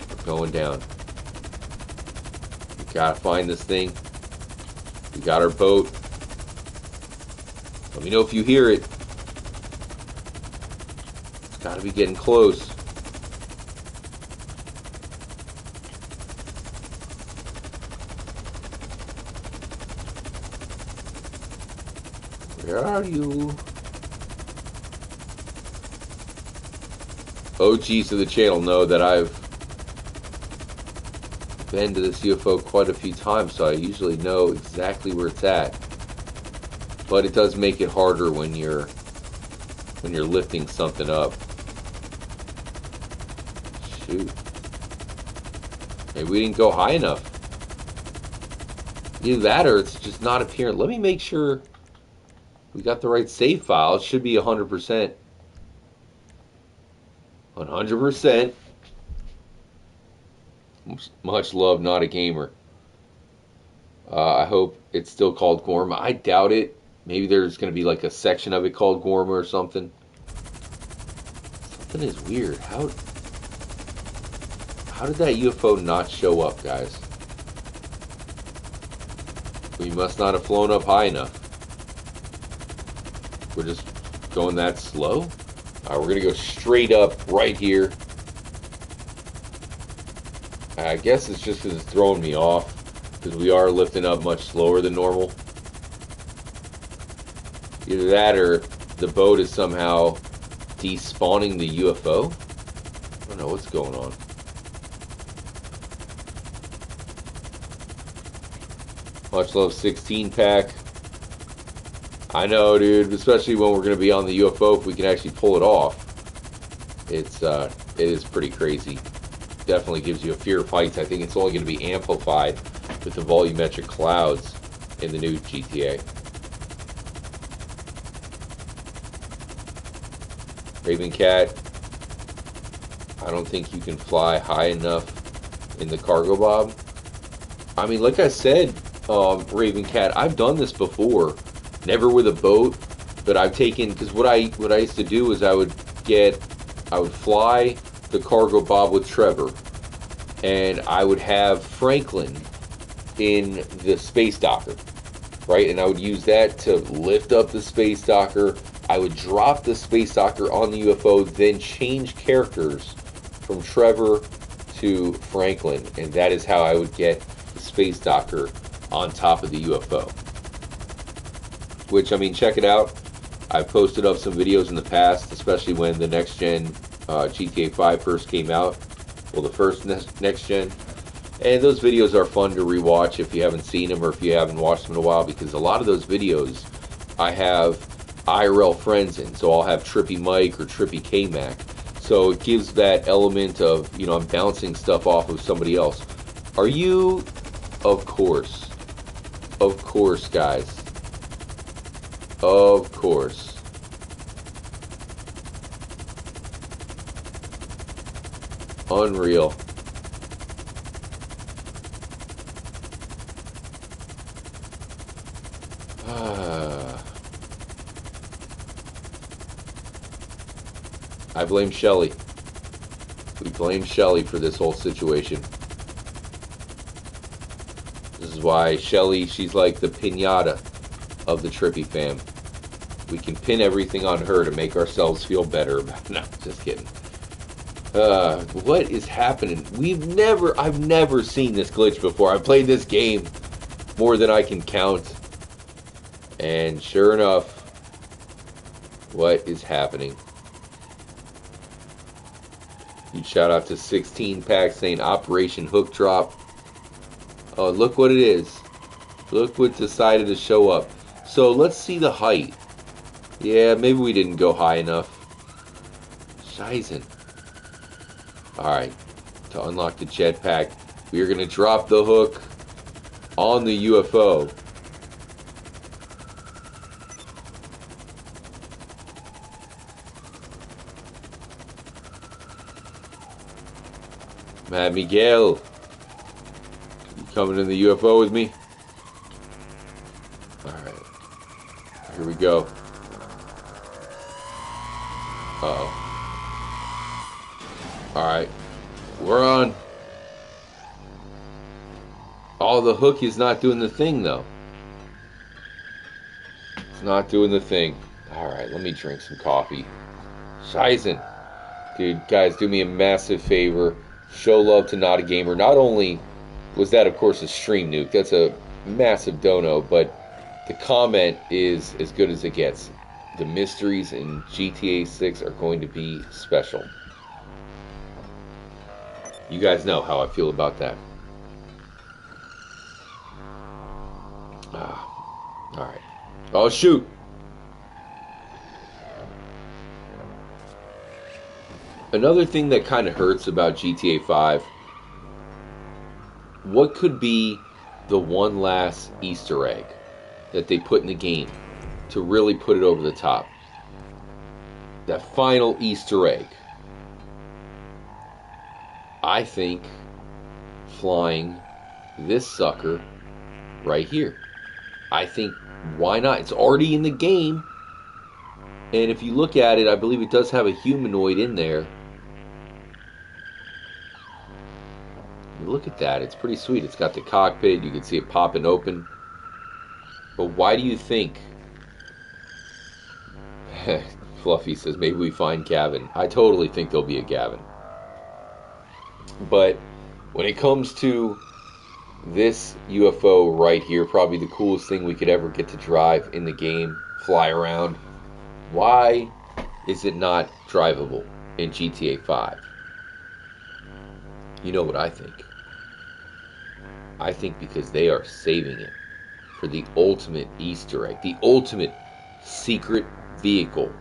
We're going down. We gotta find this thing. We got our boat. Let me know if you hear it. It's gotta be getting close. Where are you? OGs of the channel know that I've been to this UFO quite a few times, so I usually know exactly where it's at. But it does make it harder when you're lifting something up. Shoot. Maybe we didn't go high enough. Either that or it's just not appearing. Let me make sure we got the right save file. It should be 100%. 100%. Much love, Not a Gamer. I hope it's still called Gorma. I doubt it. Maybe there's going to be like a section of it called Gorma or something. Something is weird. How did that UFO not show up, guys? We must not have flown up high enough. We're just going that slow? Alright, we're going to go straight up right here. I guess it's just because it's throwing me off. Because we are lifting up much slower than normal. Either that or the boat is somehow despawning the UFO. I don't know what's going on. Much love, 16 pack. I know, dude, especially when we're going to be on the UFO, if we can actually pull it off. It is pretty crazy. Definitely gives you a fear of heights. I think it's only going to be amplified with the volumetric clouds in the new GTA. Raven Cat, I don't think you can fly high enough in the cargo bob. I mean, like I said, Raven Cat, I've done this before. Never with a boat, but I've taken, because what I used to do is I would fly the cargo bob with Trevor, and I would have Franklin in the space docker, right? And I would use that to lift up the space docker. I would drop the space docker on the UFO, then change characters from Trevor to Franklin, and that is how I would get the space docker on top of the UFO. Which, I mean, check it out. I've posted up some videos in the past, especially when the next gen GTA 5 first came out. Well, the first next gen. And those videos are fun to rewatch if you haven't seen them or if you haven't watched them in a while, because a lot of those videos I have IRL friends in. So I'll have Trippy Mike or Trippy K-Mac. So it gives that element of, you know, I'm bouncing stuff off of somebody else. Are you? Of course. Of course, guys. Of course. Unreal. I blame Shelly. We blame Shelly for this whole situation. This is why Shelly, she's like the piñata of the Trippy fam. We can pin everything on her to make ourselves feel better about. No, just kidding. What is happening? I've never seen this glitch before. I've played this game more than I can count. And sure enough, what is happening? Huge shout out to 16 Pack saying Operation Hook Drop. Oh, look what it is. Look what decided to show up. So let's see the height. Yeah, maybe we didn't go high enough. Scheißen. Alright, to unlock the jetpack, we are going to drop the hook on the UFO. Matt Miguel, you coming in the UFO with me? Alright, here we go. Uh-oh. Alright, we're on. Oh, the hook is not doing the thing, though. It's not doing the thing. Alright, let me drink some coffee. Scheißen. Dude, guys, do me a massive favor. Show love to Not a Gamer. Not only was that, of course, a stream nuke. That's a massive dono, but the comment is as good as it gets. The mysteries in GTA 6 are going to be special. You guys know how I feel about that. Alright. Oh, shoot! Another thing that kind of hurts about GTA 5, what could be the one last Easter egg that they put in the game to really put it over the top? That final Easter egg. I think flying this sucker right here. I think, why not? It's already in the game. And if you look at it, I believe it does have a humanoid in there. Look at that. It's pretty sweet. It's got the cockpit. You can see it popping open. But why do you think... Fluffy says, maybe we find Gavin. I totally think there'll be a Gavin. But when it comes to this UFO right here, probably the coolest thing we could ever get to drive in the game, fly around, why is it not drivable in GTA 5? You know what I think? I think because they are saving it for the ultimate Easter egg, the ultimate secret vehicle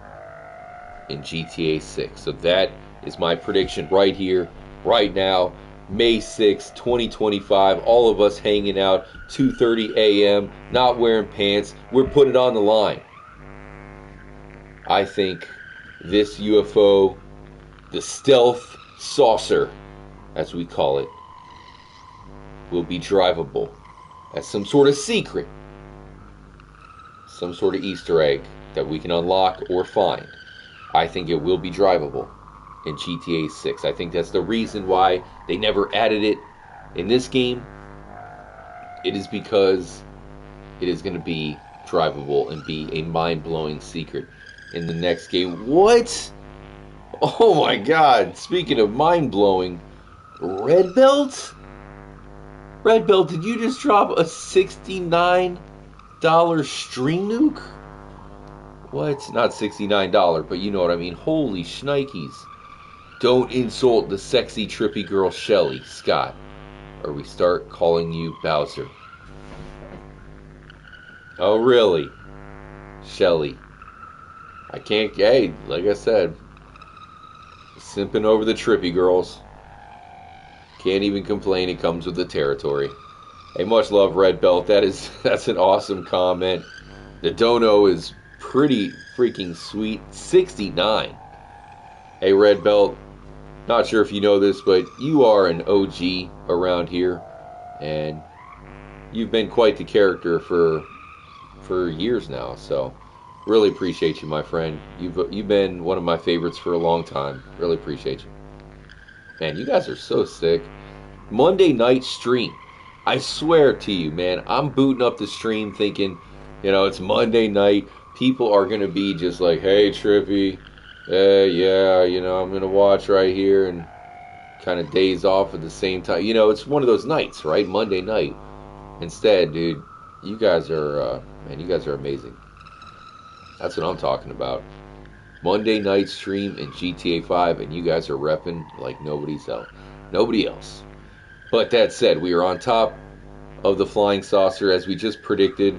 in GTA 6. So that is my prediction right here, right now, May 6, 2025. All of us hanging out, 2:30 a.m., not wearing pants. We're putting it on the line. I think this UFO, the stealth saucer, as we call it, will be drivable as some sort of secret, some sort of Easter egg that we can unlock or find. I think it will be drivable in GTA 6. I think that's the reason why they never added it in this game. It is because it is going to be drivable and be a mind-blowing secret in the next game. What? Oh my god, speaking of mind-blowing, Red Belt? Red Belt, did you just drop a $69 stream nuke? What? Not $69, but you know what I mean. Holy shnikes. Don't insult the sexy trippy girl Shelly, Scott, or we start calling you Bowser. Oh really? Shelly. I can't, hey, like I said, simping over the trippy girls. Can't even complain, it comes with the territory. Hey, much love, Red Belt. That's an awesome comment. The dono is pretty freaking sweet. 69. Hey, Red Belt, not sure if you know this, but you are an OG around here, and you've been quite the character for years now, so really appreciate you, my friend. You've been one of my favorites for a long time. Really appreciate you. Man, you guys are so sick. Monday night stream. I swear to you, man, I'm booting up the stream thinking, it's Monday night. People are going to be just like, hey, Trippy, yeah, I'm going to watch right here and kind of daze off at the same time. It's one of those nights, right? Monday night. Instead, dude, you guys are, you guys are amazing. That's what I'm talking about. Monday night stream in GTA 5, and you guys are repping like nobody else. But that said, we are on top of the flying saucer as we just predicted.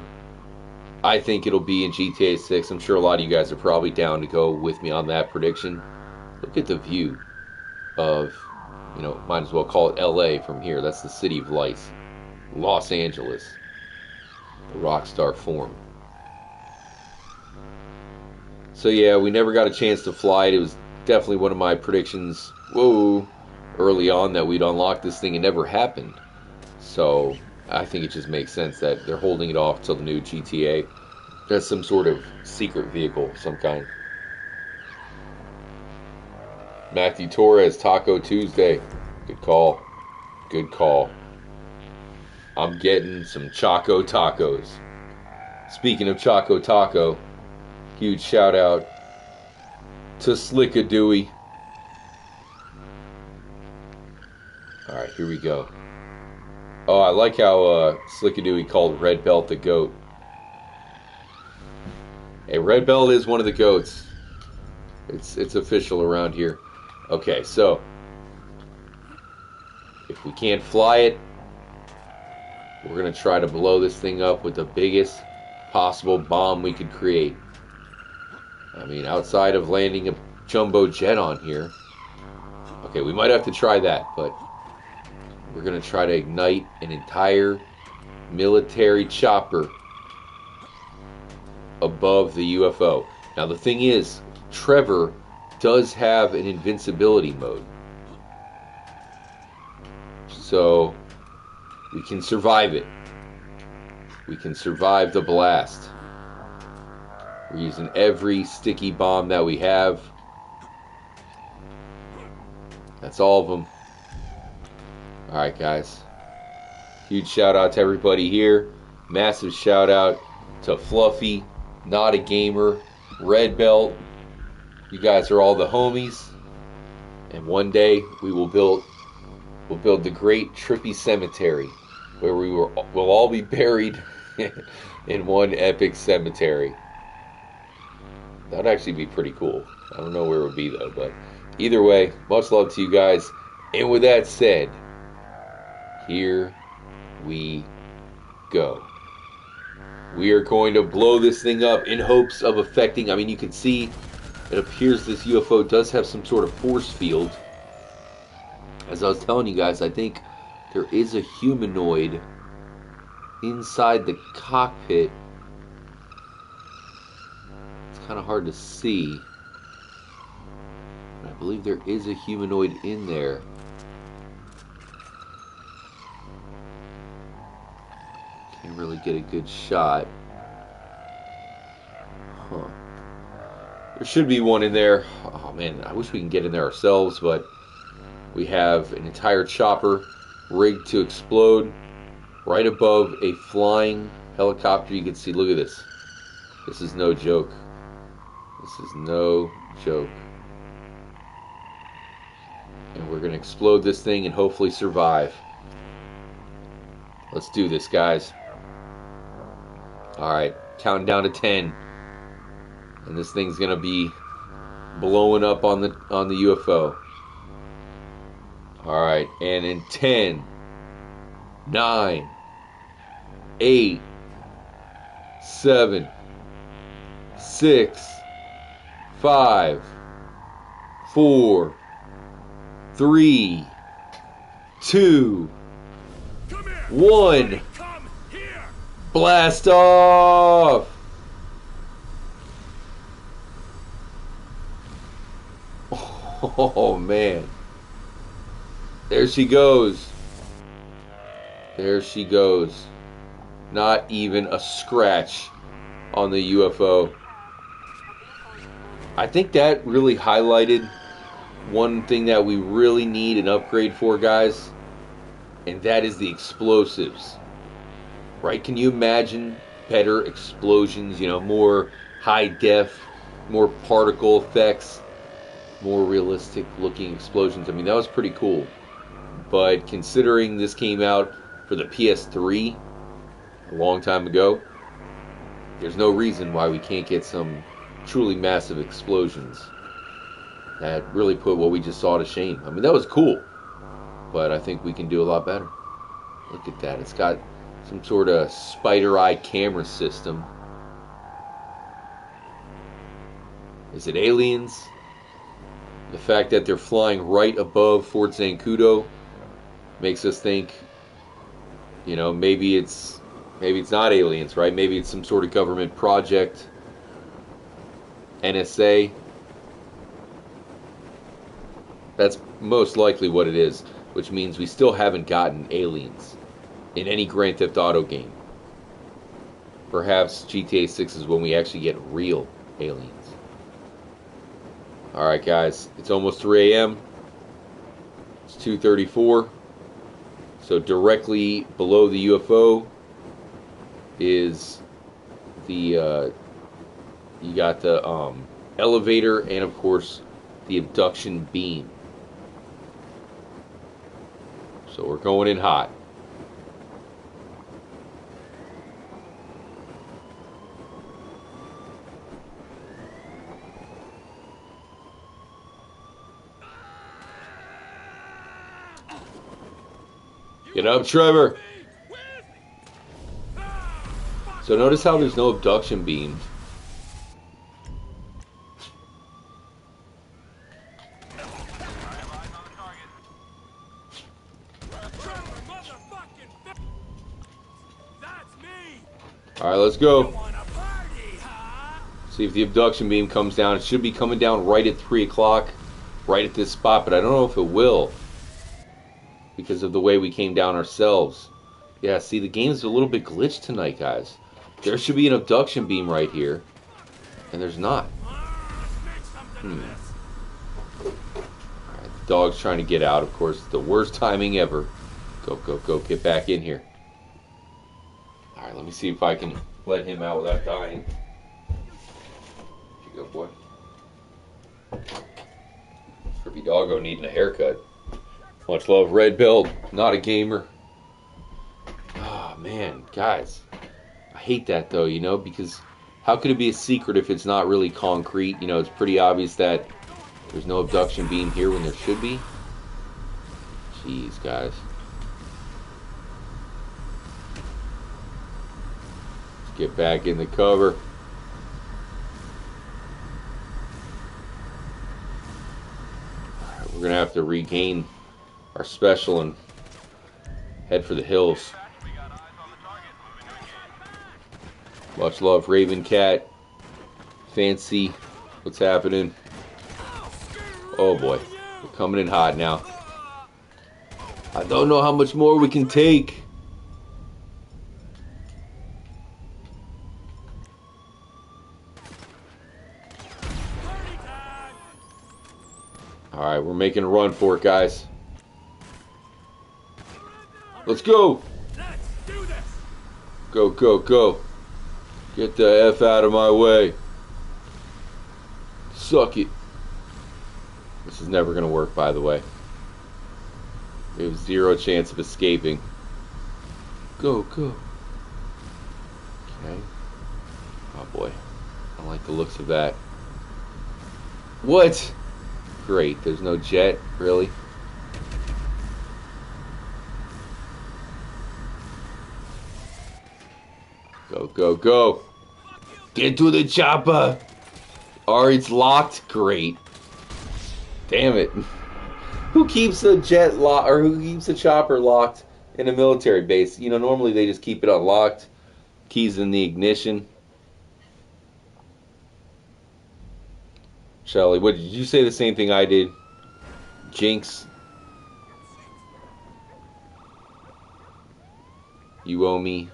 I think it'll be in GTA 6. I'm sure a lot of you guys are probably down to go with me on that prediction. Look at the view of, might as well call it LA from here. That's the city of lights. Los Angeles. The Rockstar Forum. So yeah, we never got a chance to fly it. It was definitely one of my predictions, early on that we'd unlock this thing. It never happened. So I think it just makes sense that they're holding it off till the new GTA. That's some sort of secret vehicle of some kind. Matthew Torres, Taco Tuesday. Good call. Good call. I'm getting some Choco Tacos. Speaking of Choco Taco, huge shout out to Slickadooey. Alright, here we go. Oh, I like how Slickadooey called Red Belt the goat. Hey, Red Belt is one of the goats. It's official around here. Okay, so if we can't fly it, we're going to try to blow this thing up with the biggest possible bomb we could create. I mean, outside of landing a jumbo jet on here. Okay, we might have to try that, but we're going to try to ignite an entire military chopper above the UFO. Now, the thing is, Trevor does have an invincibility mode. So we can survive it. We can survive the blast. We're using every sticky bomb that we have. That's all of them. Alright, guys. Huge shout out to everybody here. Massive shout out to Fluffy, Not a Gamer, Red Belt. You guys are all the homies. And one day we will build the great Trippy Cemetery, where we'll all be buried in one epic cemetery. That'd actually be pretty cool. I don't know where it would be though, but either way, much love to you guys. And with that said, here we go. We are going to blow this thing up in hopes of affecting, I mean, you can see it appears this UFO does have some sort of force field. As I was telling you guys, I think there is a humanoid inside the cockpit. It's kind of hard to see. But I believe there is a humanoid in there. Can't really get a good shot. Huh. There should be one in there. Oh man, I wish we can get in there ourselves, but we have an entire chopper rigged to explode right above a flying helicopter. You can see, look at this. This is no joke. This is no joke. And we're going to explode this thing and hopefully survive. Let's do this, guys. Alright, counting down to 10. And this thing's going to be blowing up on the UFO. Alright, and in 10, 9, 8, 7, 6, 5, 4, 3, 2, 1. Blast off! Oh man. There she goes. There she goes. Not even a scratch on the UFO. I think that really highlighted one thing that we really need an upgrade for, guys. And that is the explosives. Right? Can you imagine better explosions? You know, more high def, more particle effects, more realistic looking explosions. I mean, that was pretty cool. But considering this came out for the PS3 a long time ago, there's no reason why we can't get some truly massive explosions that really put what we just saw to shame. I mean, that was cool, but I think we can do a lot better. Look at that. It's got some sort of spider eye camera system. Is it aliens? The fact that they're flying right above Fort Zancudo makes us think, you know, maybe it's not aliens, right? Maybe it's some sort of government project. NSA. That's most likely what it is, which means we still haven't gotten aliens in any Grand Theft Auto game. Perhaps GTA 6 is when we actually get real aliens. Alright guys, it's almost 3 a.m. It's 2:34. So directly below the UFO is the, you got the elevator and of course the abduction beam. So we're going in hot. Get up, Trevor. So notice how there's no abduction beam. Alright, let's go. See if the abduction beam comes down. It should be coming down right at 3 o'clock, right at this spot, but I don't know if it will, because of the way we came down ourselves. Yeah, see, the game's a little bit glitched tonight, guys. There should be an abduction beam right here, and there's not. Alright, the dog's trying to get out, of course. The worst timing ever. Go, go, go. Get back in here. Alright, let me see if I can let him out without dying. Here you go, boy. Trippy doggo needing a haircut. Much love, Red Belt. Not a gamer. Oh, man. Guys. I hate that, though, you know, because how could it be a secret if it's not really concrete? You know, it's pretty obvious that there's no abduction beam here when there should be. Jeez, guys. Let's get back in the cover. Alright, we're going to have to regain our special and head for the hills. Much love, Raven Cat. Fancy. What's happening? Oh boy. We're coming in hot now. I don't know how much more we can take. Alright, we're making a run for it, guys. Let's go! Go, go, go. Get the F out of my way. Suck it. This is never going to work, by the way. We have zero chance of escaping. Go, go. Okay. Oh boy. I don't like the looks of that. What? Great. There's no jet, really? Go, go, go. Get to the chopper. Alright, it's locked. Great. Damn it. Who keeps a jet locked, or who keeps a chopper locked in a military base? You know, normally they just keep it unlocked. Keys in the ignition. Shelly, what did you say? The same thing I did? Jinx. You owe me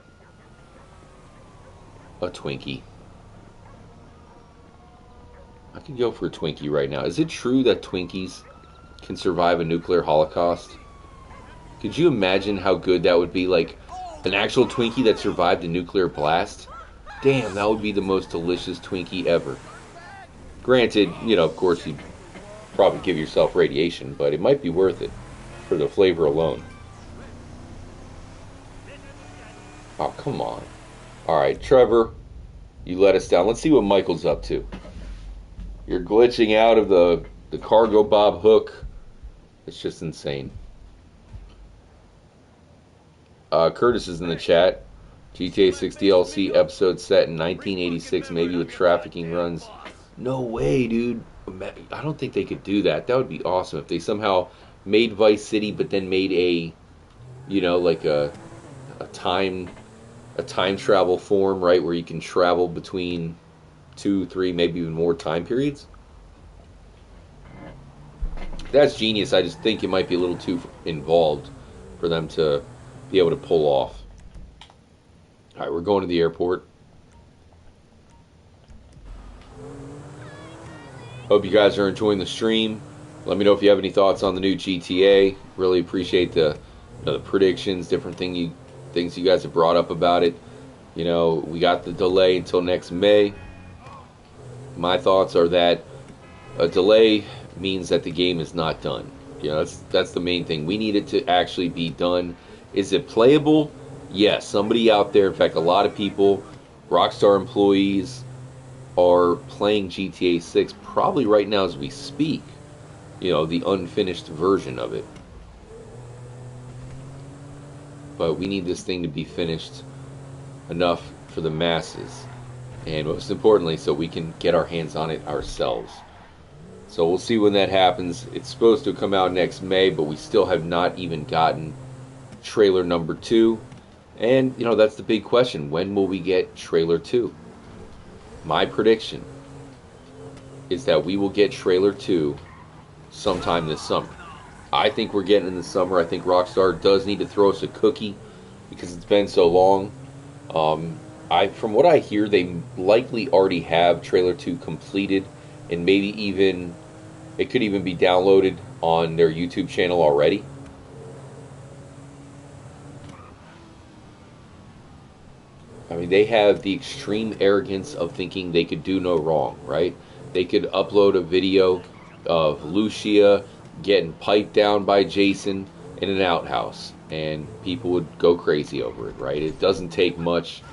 a Twinkie. I could go for a Twinkie right now. Is it true that Twinkies can survive a nuclear holocaust? Could you imagine how good that would be? Like, an actual Twinkie that survived a nuclear blast? Damn, that would be the most delicious Twinkie ever. Granted, you know, of course, you'd probably give yourself radiation, but it might be worth it for the flavor alone. Oh, come on. Alright, Trevor, you let us down. Let's see what Michael's up to. You're glitching out of the cargo bob hook. It's just insane. Curtis is in the chat. GTA 6 DLC episode set in 1986, maybe with trafficking runs No way, dude. I don't think they could do that. That would be awesome if they somehow made Vice City, but then made a, like a time a time travel form, right, where you can travel between 2, 3, maybe even more time periods. That's genius. I just think it might be a little too involved for them to be able to pull off. All right, we're going to the airport. Hope you guys are enjoying the stream. Let me know if you have any thoughts on the new GTA. Really appreciate the predictions, different things you guys have brought up about it. We got the delay until next May. My thoughts are that a delay means that the game is not done. That's the main thing. We need it to actually be done. Is it playable? Yes. Somebody out there, in fact, a lot of people, Rockstar employees, are playing GTA 6 probably right now as we speak. The unfinished version of it. But we need this thing to be finished enough for the masses. And most importantly, so we can get our hands on it ourselves. So we'll see when that happens. It's supposed to come out next May, but we still have not even gotten trailer number 2. And, that's the big question. When will we get trailer 2? My prediction is that we will get trailer 2 sometime this summer. I think we're getting in the summer. I think Rockstar does need to throw us a cookie because it's been so long. From what I hear, they likely already have trailer 2 completed, and maybe even it could even be downloaded on their YouTube channel already. I mean, they have the extreme arrogance of thinking they could do no wrong, right? They could upload a video of Lucia getting piped down by Jason in an outhouse, and people would go crazy over it, right? It doesn't take much,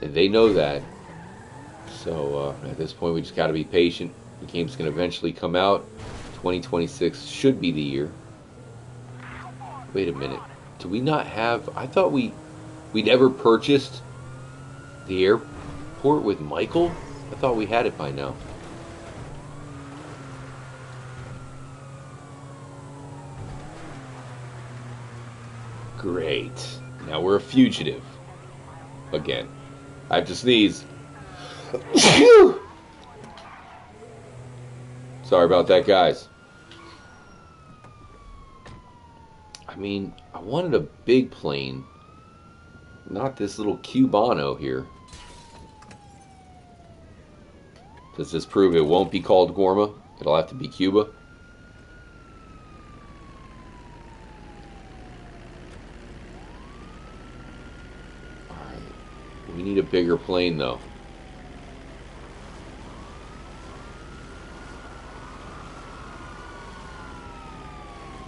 and they know that. So at this point, we just got to be patient. The game's going to eventually come out. 2026 should be the year. Wait a minute. Do we not have... I thought we never purchased the airport with Michael? I thought we had it by now. Great. Now we're a fugitive. Again. I have to sneeze. Sorry about that, guys. I mean, I wanted a big plane. Not this little Cubano here. Does this prove it won't be called Gorma? It'll have to be Cuba? Alright. We need a bigger plane, though.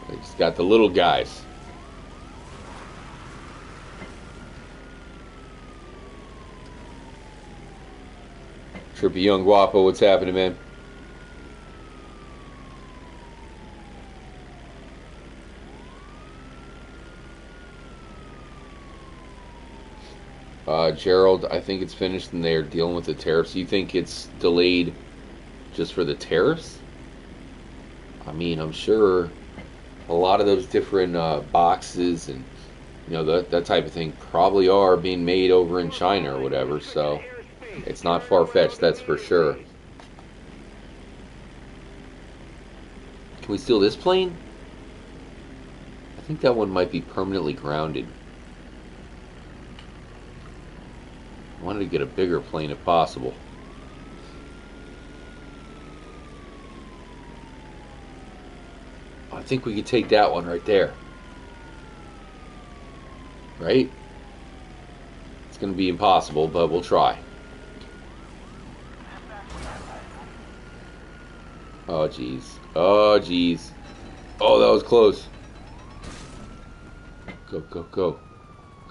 They just got the little guys. Trippy Young Guapo, what's happening, man? Gerald, I think it's finished and they're dealing with the tariffs. You think it's delayed just for the tariffs? I mean, I'm sure a lot of those different boxes and that type of thing probably are being made over in China or whatever, so it's not far-fetched, that's for sure. Can we steal this plane? I think that one might be permanently grounded. I wanted to get a bigger plane if possible. I think we could take that one right there. Right? It's going to be impossible, but we'll try. Oh, jeez. Oh, jeez. Oh, that was close. Go, go, go.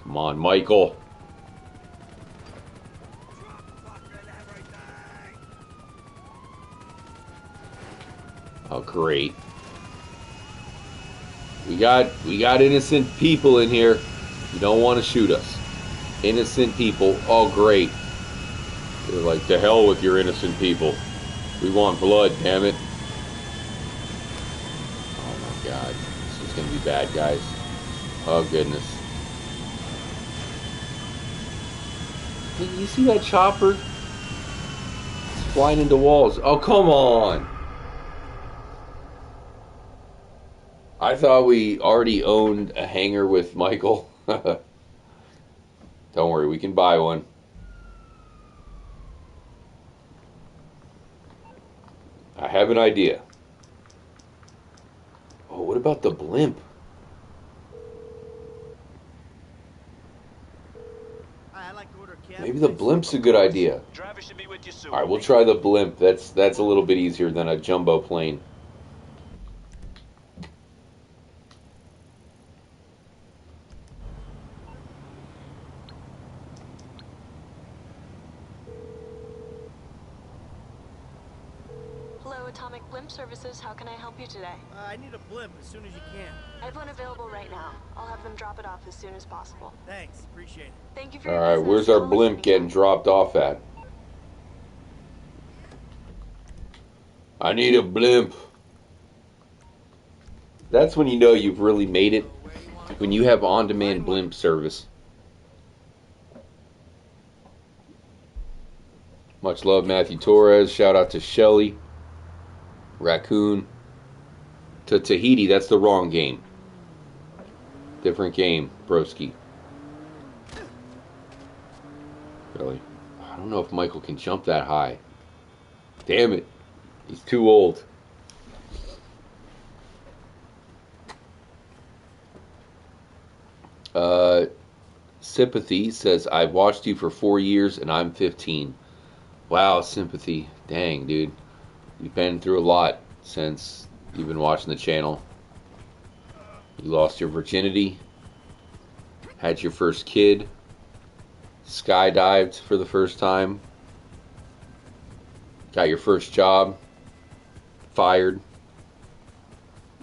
Come on, Michael. Oh, great. We got innocent people in here. You don't want to shoot us. Innocent people. Oh, great. They're like, to hell with your innocent people. We want blood, damn it. Oh my god. This is gonna be bad, guys. Oh goodness. Hey, you see that chopper? It's flying into walls. Oh, come on. I thought we already owned a hangar with Michael. Don't worry, we can buy one. I have an idea. Oh, what about the blimp? I'd like to order a cab. Maybe the blimp's a good idea. Driver should be with you soon. Alright, we'll try the blimp. That's a little bit easier than a jumbo plane. Hello, Atomic Blimp Services. How can I help you today? I need a blimp as soon as you can. I have one available right now. I'll have them drop it off as soon as possible. Thanks, appreciate it. Thank you for your Alright, business. where's our Call us blimp anytime. getting dropped off at? I need a blimp. That's when you know you've really made it. When you have on-demand blimp service. Much love, Matthew Torres. Shout out to Shelly. Raccoon. To Tahiti, that's the wrong game. Different game, broski. Really? I don't know if Michael can jump that high. Damn it. He's too old. Sympathy says, I've watched you for 4 years and I'm 15. Wow, Sympathy. Dang, dude. You've been through a lot since you've been watching the channel. You lost your virginity. Had your first kid. Skydived for the first time. Got your first job. Fired.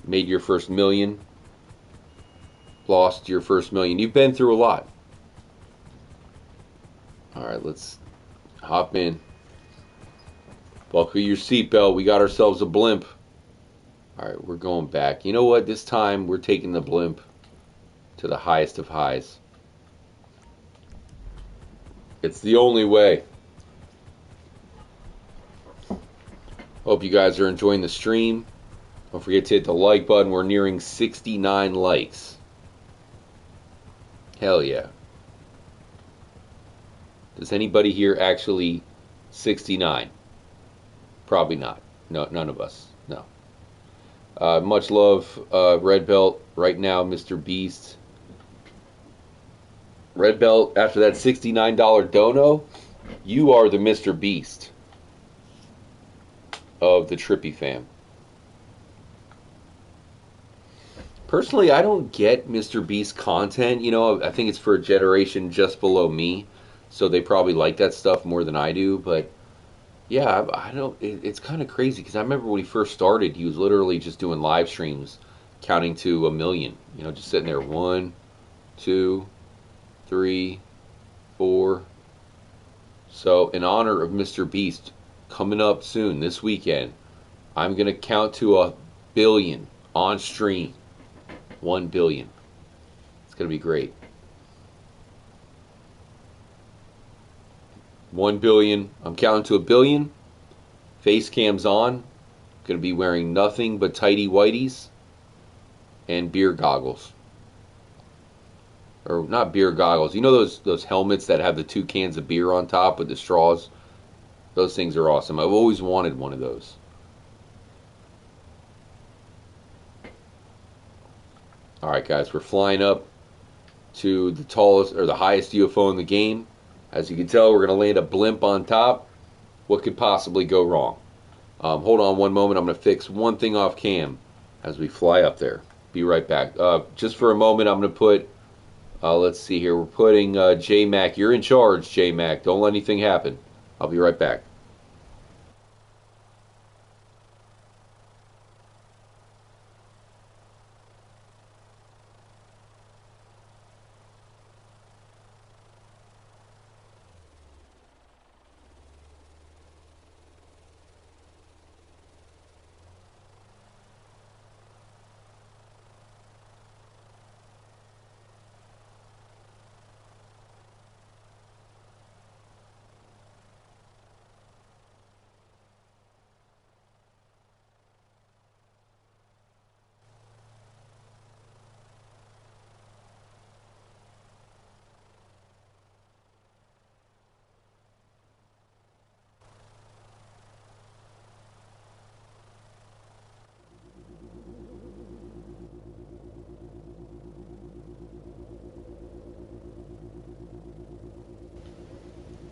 Made your first million. Lost your first million. You've been through a lot. Alright, let's hop in. Buckle your seatbelt. We got ourselves a blimp. Alright, we're going back. You know what? This time we're taking the blimp to the highest of highs. It's the only way. Hope you guys are enjoying the stream. Don't forget to hit the like button. We're nearing 69 likes. Hell yeah. Does anybody here actually 69? Probably not. No, none of us. No. Much love, Red Belt. Right now, Mr. Beast. Red Belt, after that $69 dono, you are the Mr. Beast of the Trippy fam. Personally, I don't get Mr. Beast content. You know, I think it's for a generation just below me, so they probably like that stuff more than I do. But yeah, I don't. It's kind of crazy because I remember when he first started, he was literally just doing live streams, counting to 1 million. You know, just sitting there 1, 2, 3, 4. So, in honor of Mr. Beast, coming up soon this weekend, I'm gonna count to 1 billion on stream. 1 billion. It's gonna be great. 1 billion. I'm counting to 1 billion. Face cam's on. Gonna be wearing nothing but tighty whities and beer goggles. Or not beer goggles. You know those helmets that have the 2 cans of beer on top with the straws? Those things are awesome. I've always wanted one of those. Alright guys, we're flying up to the tallest or the highest UFO in the game. As you can tell, we're going to land a blimp on top. What could possibly go wrong? Hold on one moment. I'm going to fix one thing off cam as we fly up there. Be right back. Just for a moment, I'm going to put, let's see here. We're putting J-Mac. You're in charge, J-Mac. Don't let anything happen. I'll be right back.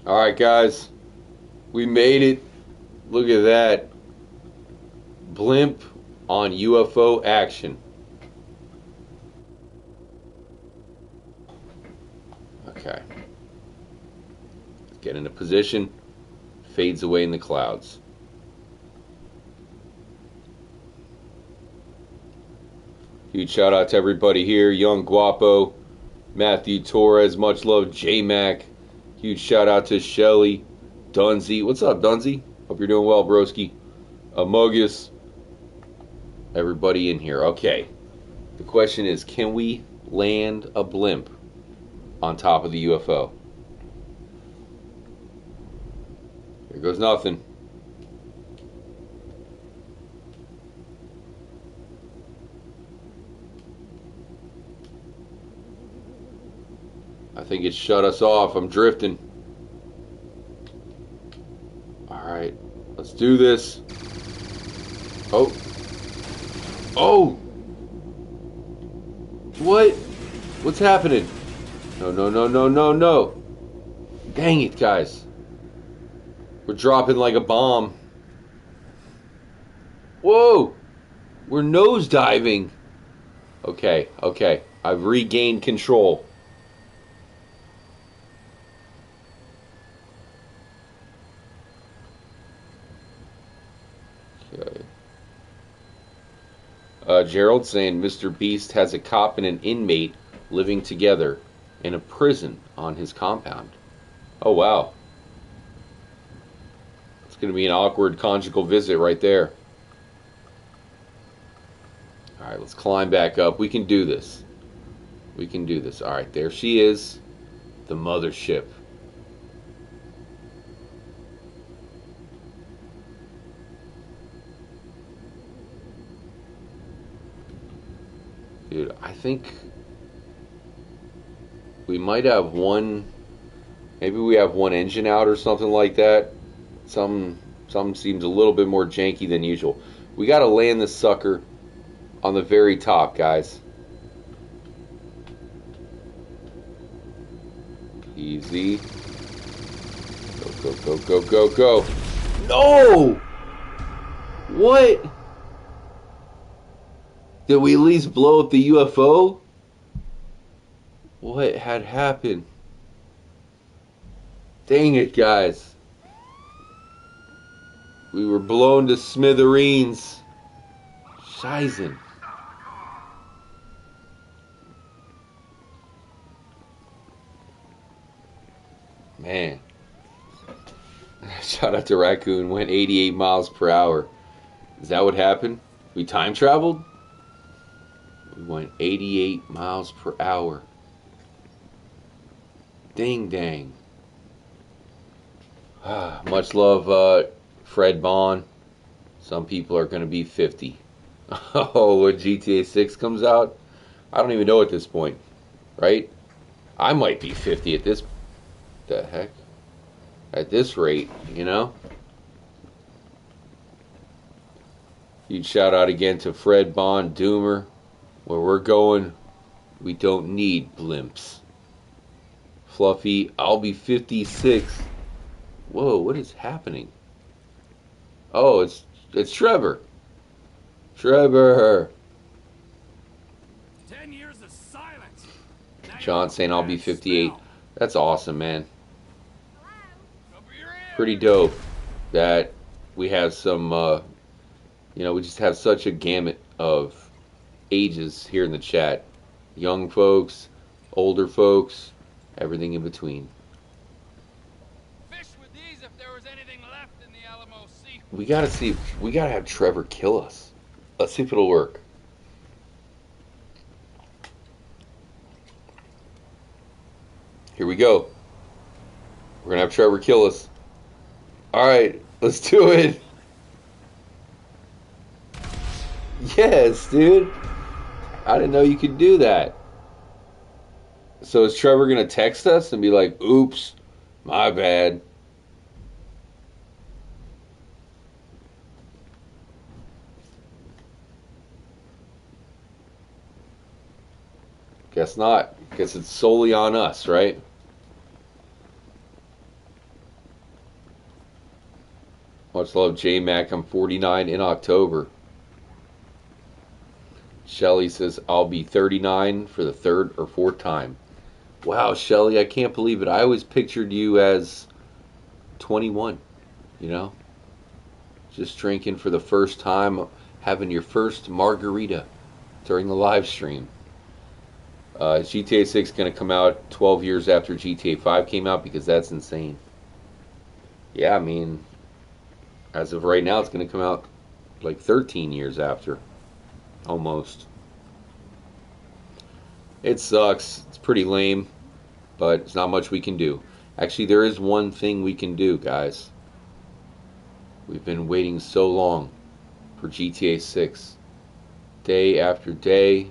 Alright, guys. We made it. Look at that. Blimp on UFO action. Okay. Let's get into position. Fades away in the clouds. Huge shout out to everybody here. Young Guapo, Matthew Torres, much love, J-Mac. Huge shout out to Shelly, Dunzy. What's up, Dunzy? Hope you're doing well, broski. Amogus. Everybody in here. Okay. The question is, can we land a blimp on top of the UFO? Here goes nothing. I think it shut us off. I'm drifting. Alright. Let's do this. Oh. Oh! What? What's happening? No, no, no, no, no, no. Dang it, guys. We're dropping like a bomb. Whoa! We're nosediving. Okay, okay. I've regained control. Gerald saying Mr. Beast has a cop and an inmate living together in a prison on his compound. Oh, wow. It's going to be an awkward conjugal visit right there. Alright, let's climb back up. We can do this. We can do this. Alright, there she is. The mothership. Dude, I think we might have one, maybe we have one engine out or something like that. Some seems a little bit more janky than usual. We got to land this sucker on the very top, guys. Easy. Go, go, go, go, go, go. No! What? Did we at least blow up the UFO? What had happened? Dang it, guys. We were blown to smithereens. Scheißen. Man. Shout out to Raccoon. Went 88 miles per hour. Is that what happened? We time traveled? We went 88 miles per hour. Ding dang. Much love, Fred Bond. Some people are going to be 50. Oh, when GTA 6 comes out? I don't even know at this point. Right? I might be 50 at this... The heck? At this rate, you know? Huge shout out again to Fred Bond Doomer. Where we're going, we don't need blimps. Fluffy, I'll be 56. Whoa, what is happening? Oh, it's Trevor. Trevor. 10 years of silence. John saying I'll be 58. That's awesome, man. Cover your ears. Pretty dope that we have some, you know, we just have such a gamut of ages here in the chat. Young folks, older folks, everything in between. Fish with these if there was anything left in the Alamo Sea. We gotta see, we gotta have Trevor kill us. Let's see if it'll work. Here we go. We're gonna have Trevor kill us. Alright, let's do it. Yes, dude. I didn't know you could do that. So is Trevor gonna text us and be like, oops, my bad? Guess not. Guess it's solely on us, right? Much love, J Mac. I'm 49 in October. Shelly says, I'll be 39 for the third or fourth time. Wow, Shelly, I can't believe it. I always pictured you as 21, you know? Just drinking for the first time, having your first margarita during the live stream. GTA 6 going to come out 12 years after GTA 5 came out because that's insane. Yeah, I mean, as of right now, it's going to come out like 13 years after. Almost. It sucks. It's pretty lame, but it's not much we can do. Actually, there is one thing we can do, guys. We've been waiting so long for GTA 6. Day after day,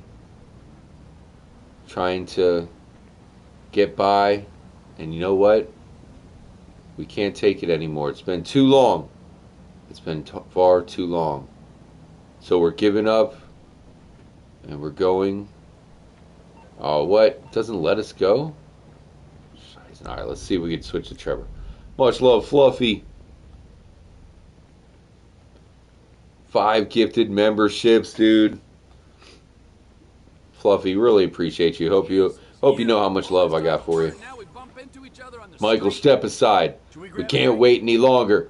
trying to get by, and you know what? We can't take it anymore. It's been too long. It's been far too long. So we're giving up, and we're going. Oh, what? Doesn't let us go? Alright, let's see if we can switch to Trevor. Much love, Fluffy. 5 gifted memberships, dude. Fluffy, really appreciate you. Hope you know how much love I got for you. Michael, step aside. We can't wait any longer.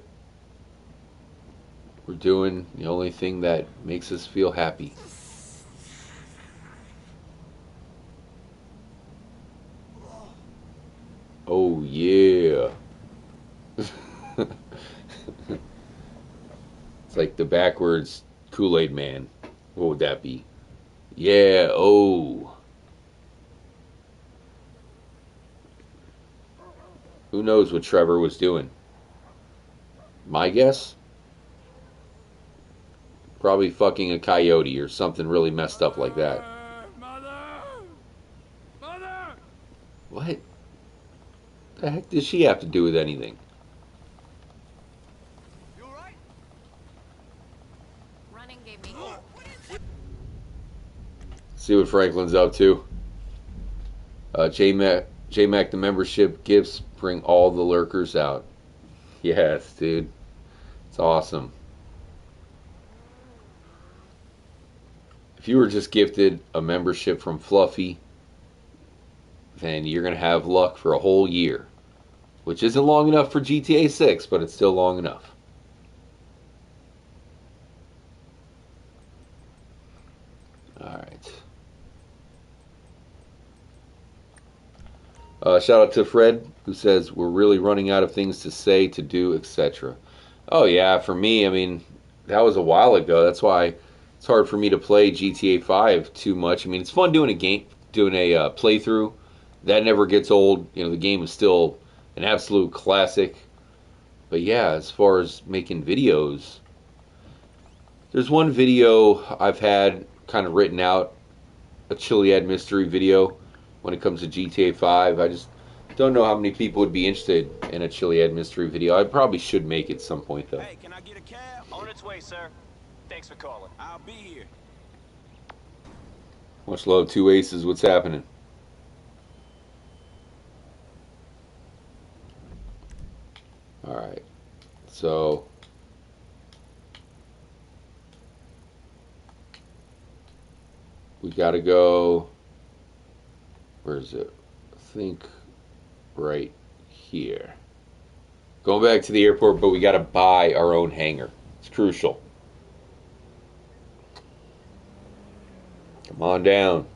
We're doing the only thing that makes us feel happy. Oh, yeah. It's like the backwards Kool-Aid man. What would that be? Yeah, oh. Who knows what Trevor was doing? My guess? Probably fucking a coyote or something really messed up like that. Mother! What? The heck does she have to do with anything? You alright? Running gave me. See what Franklin's up to. J-Mac, the membership gifts bring all the lurkers out. Yes, dude. It's awesome. If you were just gifted a membership from Fluffy, then you're going to have luck for a whole year. Which isn't long enough for GTA 6, but it's still long enough. Alright. Shout out to Fred, who says, we're really running out of things to say, to do, etc. Oh yeah, for me, I mean, that was a while ago. That's why it's hard for me to play GTA 5 too much. I mean, it's fun doing a playthrough. That never gets old. You know, the game is still an absolute classic. But yeah, as far as making videos, there's one video I've had kind of written out, a Chiliad mystery video when it comes to GTA 5. I just don't know how many people would be interested in a Chiliad mystery video. I probably should make it some point, though. Hey, can I get a cab? On its way, sir. Thanks for calling. I'll be here. Much love, 2 Aces. What's happening? Alright. So we gotta go. Where is it? I think right here. Going back to the airport, but we gotta buy our own hangar. It's crucial. Come on down.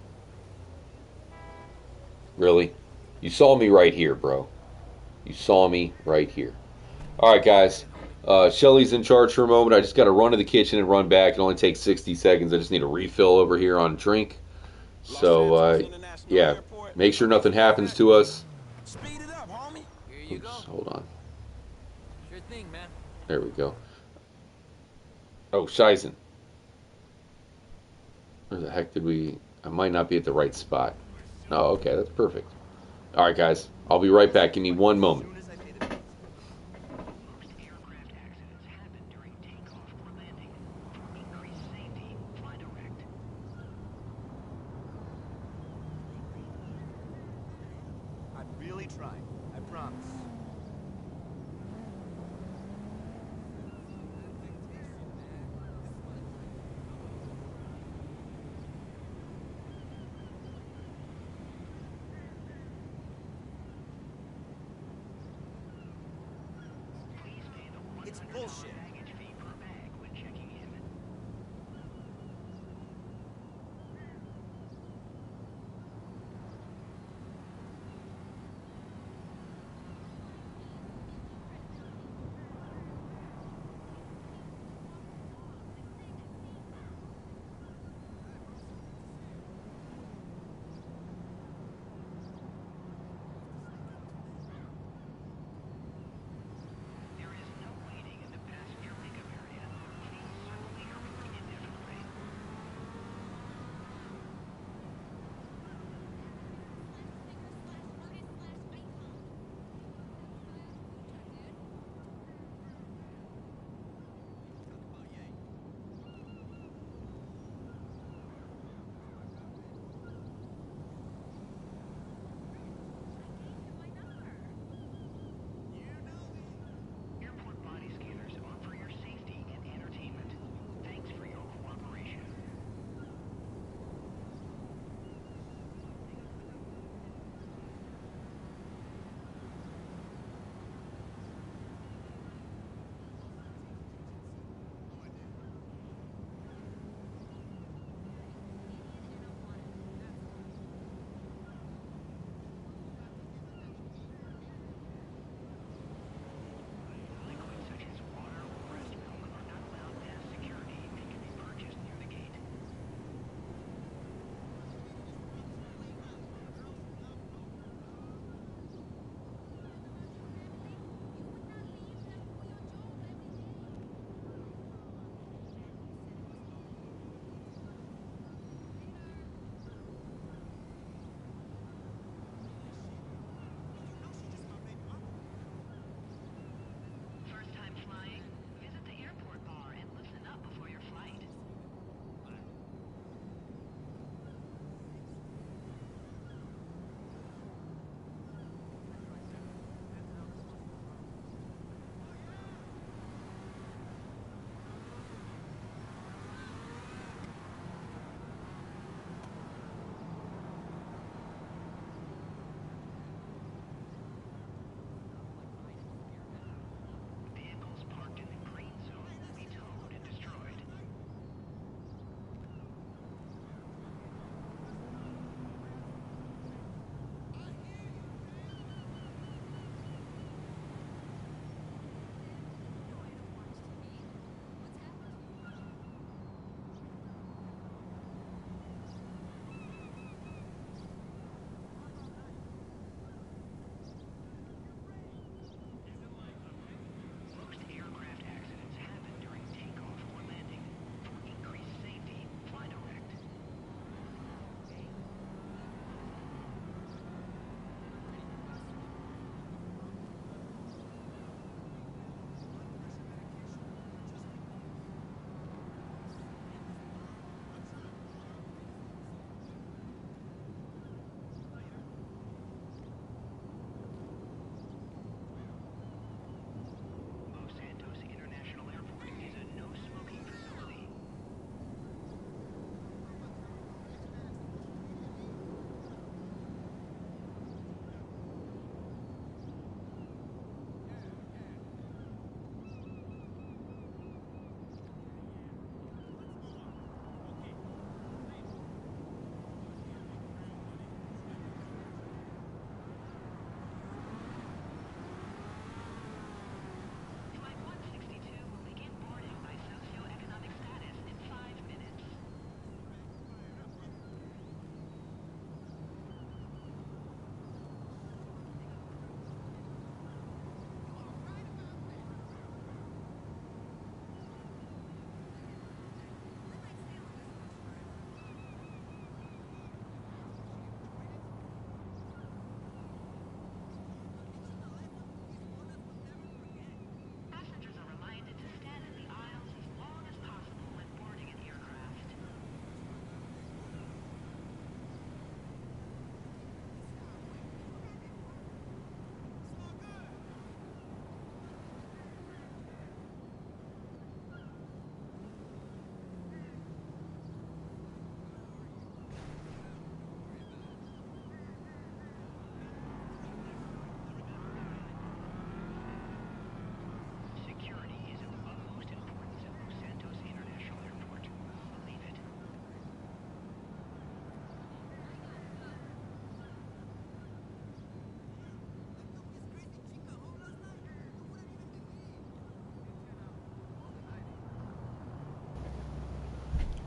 Really? You saw me right here, bro. You saw me right here. Alright, guys. Shelly's in charge for a moment. I just got to run to the kitchen and run back. It only takes 60 seconds. I just need a refill over here on drink. So, yeah. Make sure nothing happens to us. Speed it up, homie. Here you Oops, go. hold on. Sure thing, man. There we go. Oh, Shizen. Where the heck did we... I might not be at the right spot. Oh, okay. That's perfect. Alright, guys. I'll be right back. Give me one moment. I'm really trying. I promise. bullshit.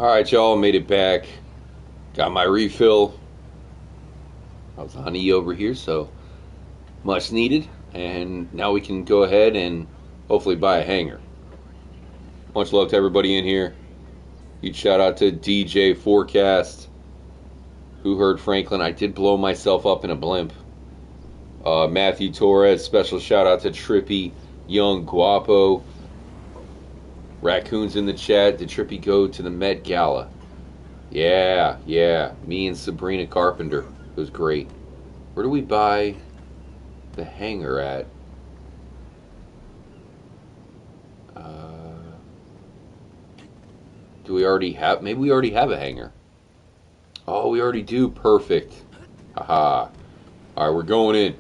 Alright, y'all, made it back. Got my refill. I was on E over here, so much needed. And now we can go ahead and hopefully buy a hanger. Much love to everybody in here. Huge shout out to DJ Forecast. Who heard Franklin? I did blow myself up in a blimp. Matthew Torres, special shout out to Trippy, Young Guapo. Raccoons in the chat. Did Trippy go to the Met Gala? Yeah. Me and Sabrina Carpenter. It was great. Where do we buy the hanger at? Do we already have? Maybe we already have a hanger. Oh, we already do. Perfect. Aha. Alright, we're going in.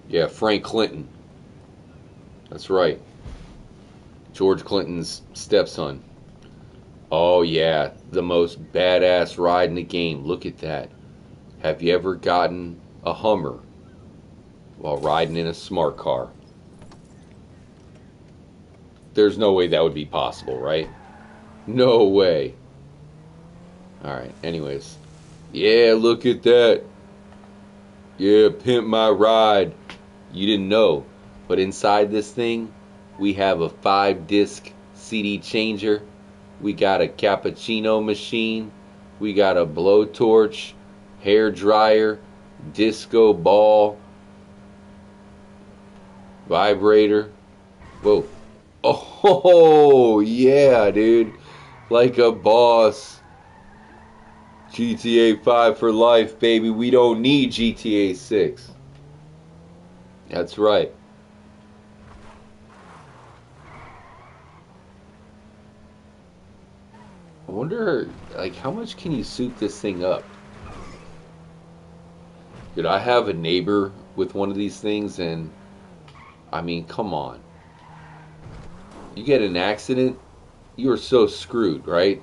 Yeah, Frank Clinton. That's right. George Clinton's stepson. Oh yeah, the most badass ride in the game. Look at that. Have you ever gotten a Hummer while riding in a smart car? There's no way that would be possible, right? No way. Alright, anyways. Yeah, look at that. Yeah, pimp my ride. You didn't know, but inside this thing, we have a 5-disc CD changer. We got a cappuccino machine. We got a blowtorch, hair dryer, disco ball, vibrator. Whoa. Oh, yeah, dude. Like a boss. GTA 5 for life, baby. We don't need GTA 6. That's right. I wonder, like, how much can you suit this thing up? Dude, I have a neighbor with one of these things, and I mean, come on. You get an accident, you are so screwed, right?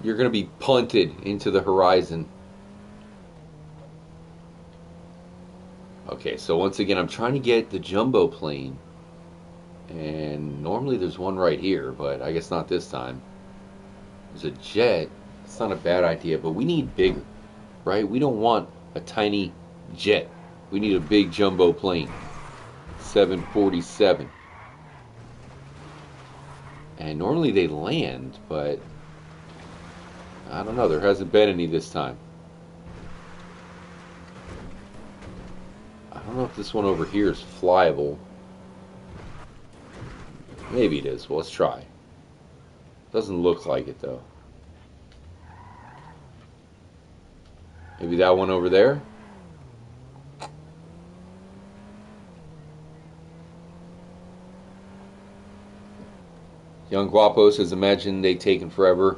You're going to be punted into the horizon. Okay, so once again, I'm trying to get the jumbo plane. And normally there's one right here, but I guess not this time. There's a jet. It's not a bad idea, but we need bigger, right? We don't want a tiny jet. We need a big jumbo plane. 747. And normally they land, but I don't know. There hasn't been any this time. I don't know if this one over here is flyable. Maybe it is. Well, let's try. Doesn't look like it, though. Maybe that one over there? Young Guapo says, imagine they taken forever.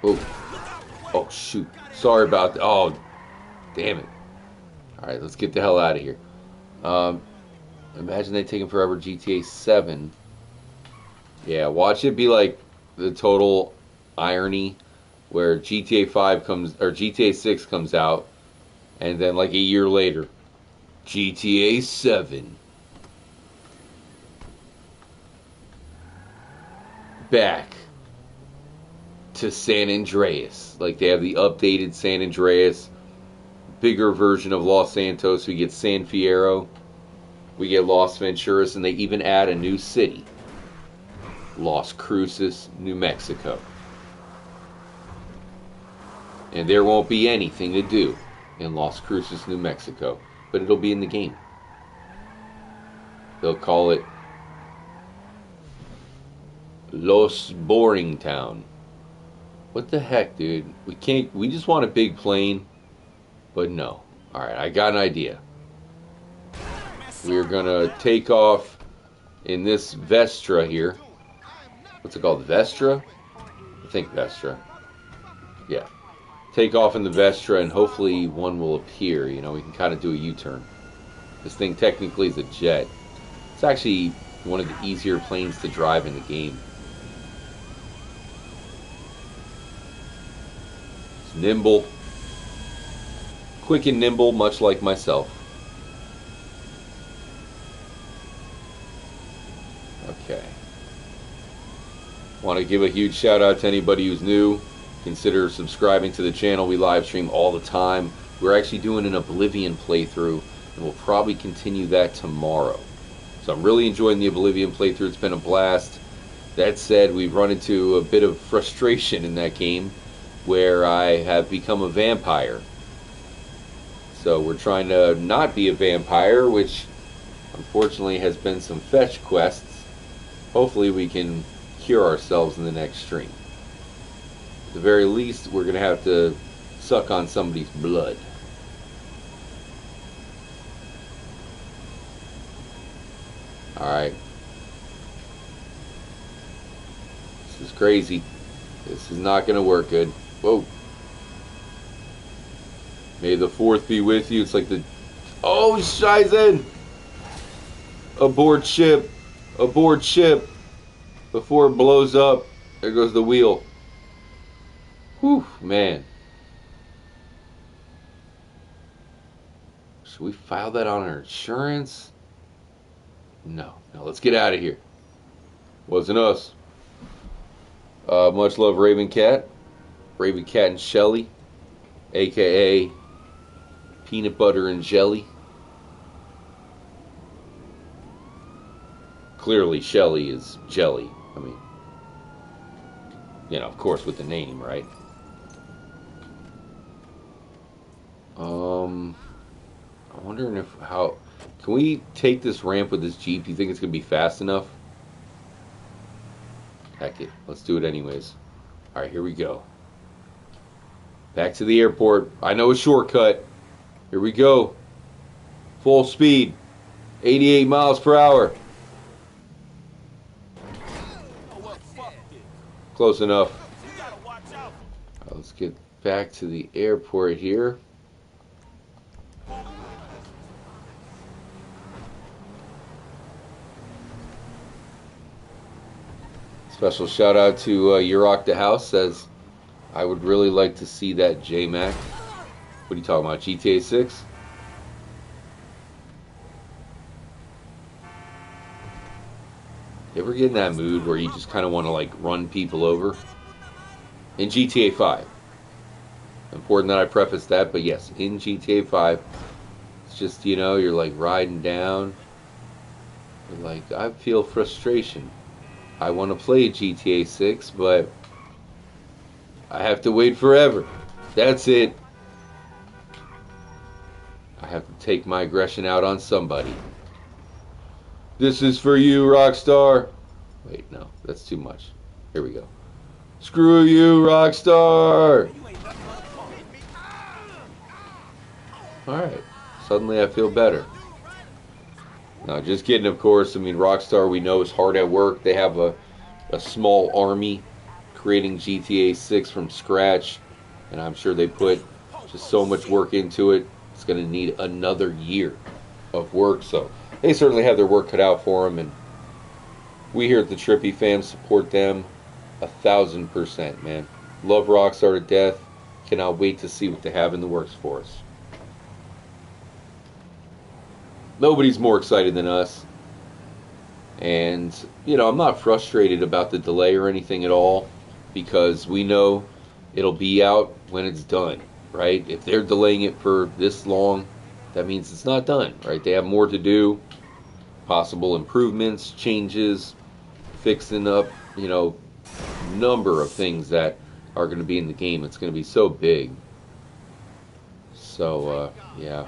Oh, shoot. Sorry about that. Oh, damn it. Alright, let's get the hell out of here. Imagine they taken forever. GTA 7. Yeah, watch it be like the total irony where GTA 5 comes, or GTA 6 comes out, and then like a year later, GTA 7. Back to San Andreas. Like they have the updated San Andreas, bigger version of Los Santos. We get San Fierro, we get Los Venturas, and they even add a new city, Las Cruces, New Mexico. And there won't be anything to do in Las Cruces, New Mexico, but it'll be in the game. They'll call it Los Boring Town. What the heck, dude? We just want a big plane, but no. Alright, I got an idea. We're gonna take off in this Vestra here. What's it called? Vestra? I think Vestra. Yeah. Take off in the Vestra and hopefully one will appear. You know, we can kind of do a U-turn. This thing technically is a jet. It's actually one of the easier planes to drive in the game. It's nimble. Quick and nimble, much like myself. Okay. Want to give a huge shout out to anybody who's new. Consider subscribing to the channel. We live stream all the time. We're actually doing an Oblivion playthrough, and we'll probably continue that tomorrow. So I'm really enjoying the Oblivion playthrough. It's been a blast. That said, we've run into a bit of frustration in that game where I have become a vampire. So we're trying to not be a vampire, which unfortunately has been some fetch quests. Hopefully we can cure ourselves in the next stream. At the very least, we're going to have to suck on somebody's blood. Alright. This is crazy. This is not going to work good. Whoa. May the 4th be with you. It's like the... Oh, Shizen! Aboard ship. Aboard ship. Before it blows up. There goes the wheel. Whew, man. Should we file that on our insurance? No. No, let's get out of here. Wasn't us. Much love, Raven Cat. Raven Cat and Shelly. A.K.A. Peanut Butter and Jelly. Clearly, Shelly is Jelly. I mean, you know, of course, with the name, right? I'm wondering if how can we take this ramp with this Jeep? You think it's gonna be fast enough? Heck it, let's do it anyways. All right, here we go. Back to the airport. I know a shortcut. Here we go. Full speed, 88 miles per hour. Close enough. Let's get back to the airport here. Special shout out to Yurok the House. Says, I would really like to see that J-Mac. What are you talking about? GTA 6? You ever get in that mood where you just kind of want to like run people over? In GTA 5. Important that I preface that, but yes, in GTA 5, it's just, you know, you're like riding down. You're like, I feel frustration. I want to play GTA 6, but I have to wait forever. That's it. I have to take my aggression out on somebody. This is for you, Rockstar. Wait, no, that's too much. Here we go. Screw you, Rockstar. Alright, suddenly I feel better. No, just kidding, of course. I mean, Rockstar, we know, is hard at work. They have a small army creating GTA 6 from scratch. And I'm sure they put just so much work into it. It's going to need another year of work. So they certainly have their work cut out for them. And we here at the Trippy fam support them 1,000%, man. Love Rockstar to death. Cannot wait to see what they have in the works for us. Nobody's more excited than us. And, you know, I'm not frustrated about the delay or anything at all, because we know it'll be out when it's done, right? If they're delaying it for this long, that means it's not done, right? They have more to do, possible improvements, changes, fixing up, you know, number of things that are going to be in the game. It's going to be so big. So, yeah.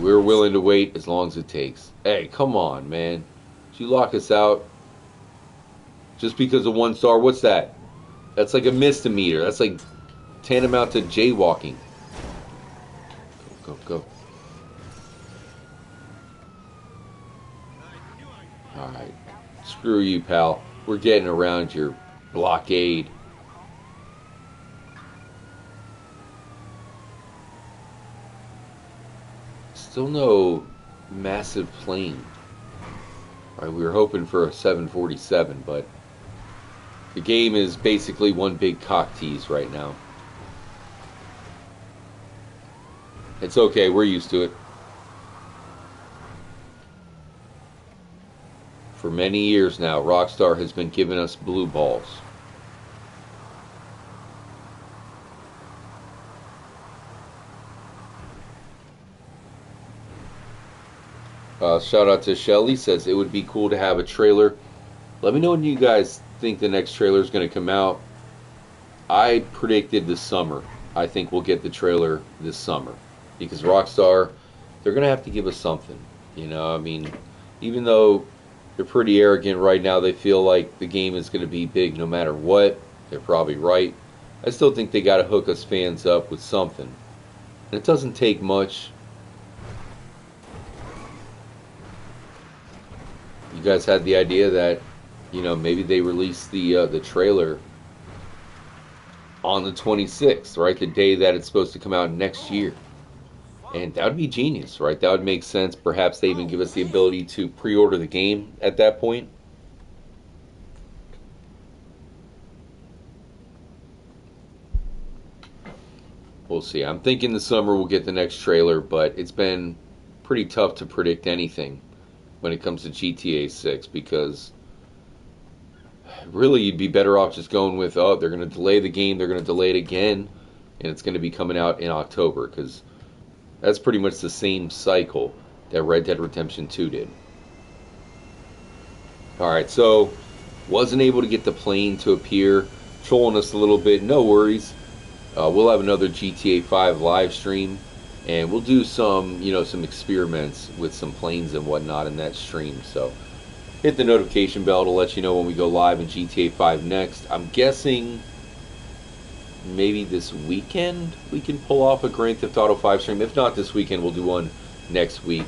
We're willing to wait as long as it takes. Hey, come on, man. Did you lock us out? Just because of 1 star? What's that? That's like a misdemeanor. That's like tantamount to jaywalking. Go, go, go. Alright. Screw you, pal. We're getting around your blockade. Still no massive plane. All right, we were hoping for a 747, but the game is basically one big cock tease right now. It's okay, we're used to it. For many years now, Rockstar has been giving us blue balls. Shout out to Shelly, says it would be cool to have a trailer. Let me know when you guys think the next trailer is going to come out. I predicted this summer. I think we'll get the trailer this summer. Because Rockstar, they're going to have to give us something. You know, I mean, even though they're pretty arrogant right now, they feel like the game is going to be big no matter what. They're probably right. I still think they got to hook us fans up with something. And it doesn't take much. You guys had the idea that, you know, maybe they release the trailer on the 26th, right? The day that it's supposed to come out next year. And that would be genius, right? That would make sense. Perhaps they even give us the ability to pre-order the game at that point. We'll see. I'm thinking the summer we'll get the next trailer, but it's been pretty tough to predict anything when it comes to GTA 6, because really you'd be better off just going with, oh, they're going to delay the game, they're going to delay it again, and it's going to be coming out in October, because that's pretty much the same cycle that Red Dead Redemption 2 did. Alright, so wasn't able to get the plane to appear, trolling us a little bit. No worries. We'll have another GTA 5 live stream, and we'll do some, you know, some experiments with some planes and whatnot in that stream. So hit the notification bell to let you know when we go live in GTA 5 next. I'm guessing maybe this weekend we can pull off a Grand Theft Auto 5 stream. If not this weekend, we'll do one next week.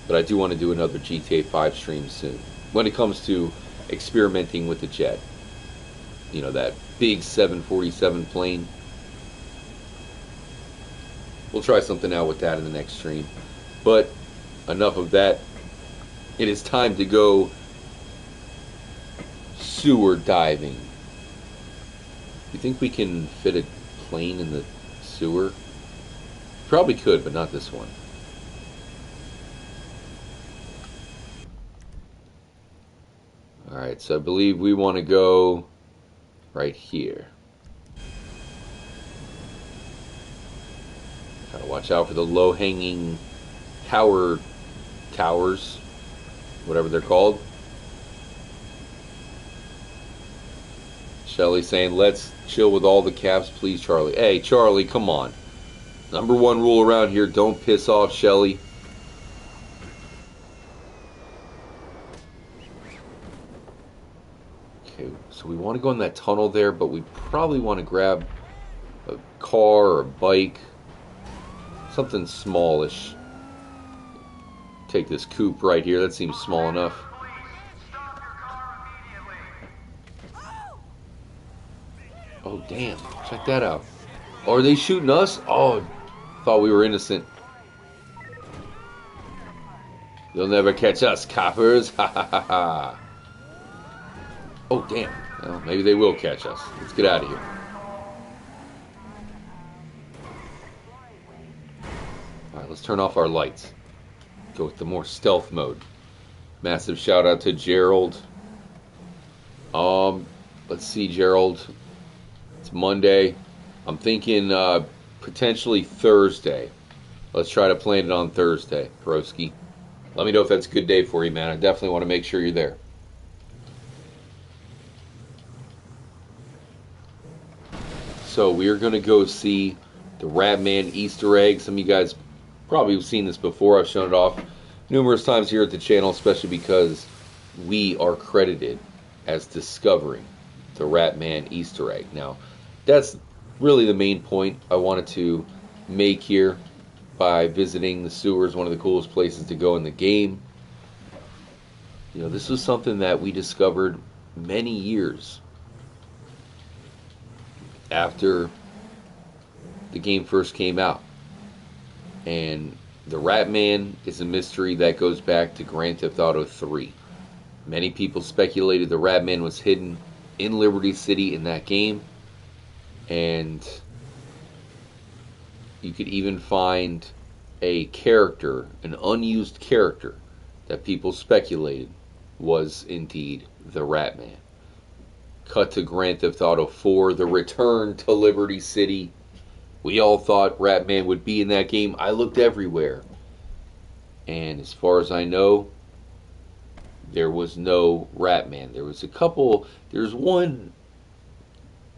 But I do want to do another GTA 5 stream soon when it comes to experimenting with the jet. You know, that big 747 plane. We'll try something out with that in the next stream. But enough of that. It is time to go sewer diving. You think we can fit a plane in the sewer? Probably could, but not this one. Alright, so I believe we want to go right here. Gotta watch out for the low-hanging towers, whatever they're called. Shelly saying, let's chill with all the caps, please, Charlie. Hey, Charlie, come on. Number one rule around here, don't piss off Shelly. Okay, so we want to go in that tunnel there, but we probably want to grab a car or a bike. Something smallish. Take this coupe right here. That seems small enough. Oh, damn. Check that out. Oh, are they shooting us? Oh, thought we were innocent. You'll never catch us, coppers. Ha ha ha ha. Oh, damn. Well, maybe they will catch us. Let's get out of here. Alright, let's turn off our lights. Go with the more stealth mode. Massive shout out to Gerald. Let's see, Gerald. It's Monday. I'm thinking potentially Thursday. Let's try to plan it on Thursday, Broski. Let me know if that's a good day for you, man. I definitely want to make sure you're there. So we're going to go see the Ratman Easter egg. Some of you guys probably have seen this before. I've shown it off numerous times here at the channel, especially because we are credited as discovering the Ratman Easter egg. Now, that's really the main point I wanted to make here by visiting the sewers, one of the coolest places to go in the game. You know, this was something that we discovered many years after the game first came out. And the Ratman is a mystery that goes back to Grand Theft Auto 3. Many people speculated the Ratman was hidden in Liberty City in that game. And you could even find a character, an unused character, that people speculated was indeed the Rat Man. Cut to Grand Theft Auto 4, the return to Liberty City. We all thought Rat Man would be in that game. I looked everywhere. And as far as I know, there was no Rat Man. There's one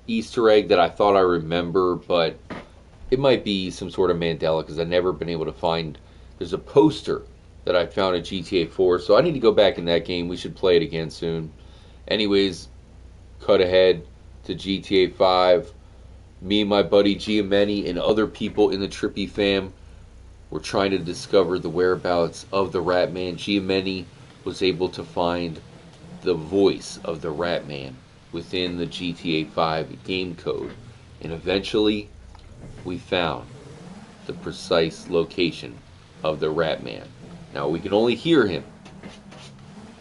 Easter egg that I thought I remember, but it might be some sort of Mandela because I've never been able to find. There's a poster that I found at GTA 4, so I need to go back in that game. We should play it again soon. Anyways, cut ahead to GTA 5. Me and my buddy Giamatti and other people in the Trippy fam were trying to discover the whereabouts of the Rat Man. Giamatti was able to find the voice of the Rat Man within the GTA 5 game code. And eventually, we found the precise location of the Rat Man. Now, we can only hear him,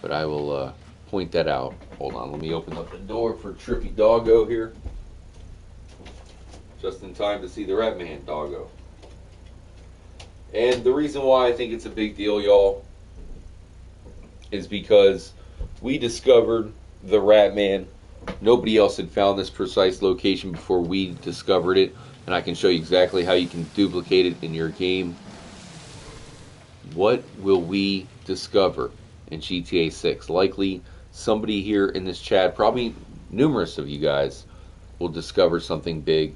but I will point that out. Hold on, let me open up the door for Trippy Doggo here. Just in time to see the Rat Man, Doggo. And the reason why I think it's a big deal, y'all, is because we discovered the Rat Man. Nobody else had found this precise location before we discovered it. And I can show you exactly how you can duplicate it in your game. What will we discover in GTA 6? Likely somebody here in this chat, probably numerous of you guys, will discover something big.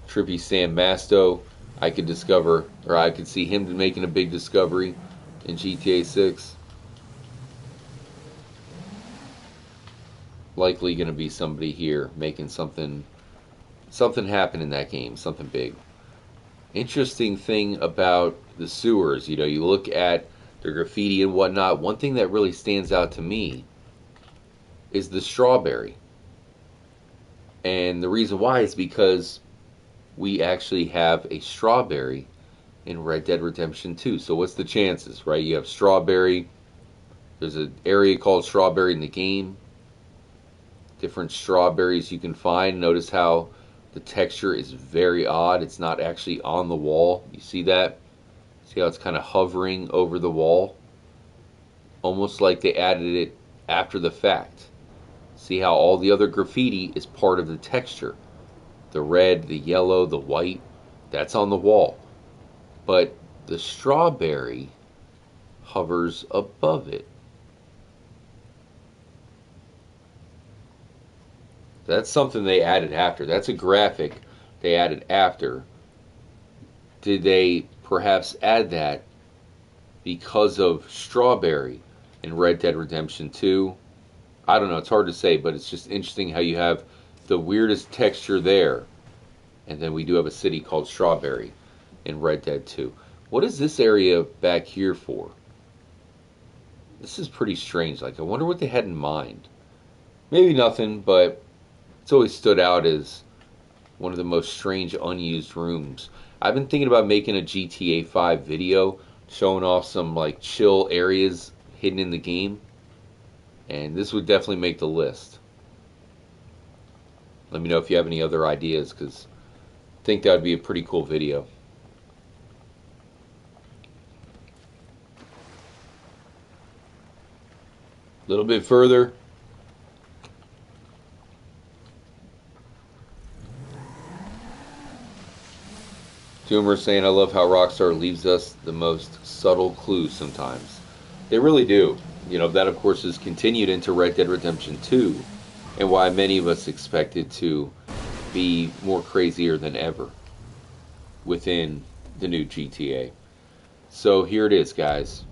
Trippy Sam Masto, I could discover, or I could see him making a big discovery in GTA 6. Likely going to be somebody here making something happen in that game, something big. Interesting thing about the sewers, you look at the graffiti and whatnot. One thing that really stands out to me is the strawberry. And the reason why is because we actually have a strawberry in Red Dead Redemption 2. So what's the chances, right? You have strawberry. There's an area called strawberry in the game. Different strawberries you can find. Notice how the texture is very odd. It's not actually on the wall. You see that? See how it's kind of hovering over the wall? Almost like they added it after the fact. See how all the other graffiti is part of the texture. The red, the yellow, the white, that's on the wall. But the strawberry hovers above it. That's something they added after. That's a graphic they added after. Did they perhaps add that because of strawberry in Red Dead Redemption 2? I don't know. It's hard to say, but it's just interesting how you have the weirdest texture there. And then we do have a city called Strawberry in Red Dead 2. What is this area back here for? This is pretty strange. Like, I wonder what they had in mind. Maybe nothing, but it's always stood out as one of the most strange unused rooms. I've been thinking about making a GTA 5 video showing off some like chill areas hidden in the game. And this would definitely make the list. Let me know if you have any other ideas, because I think that would be a pretty cool video. A little bit further. Doomer saying, I love how Rockstar leaves us the most subtle clues sometimes. They really do. That of course is continued into Red Dead Redemption 2, and why many of us expect it to be more crazier than ever within the new GTA. So here it is, guys.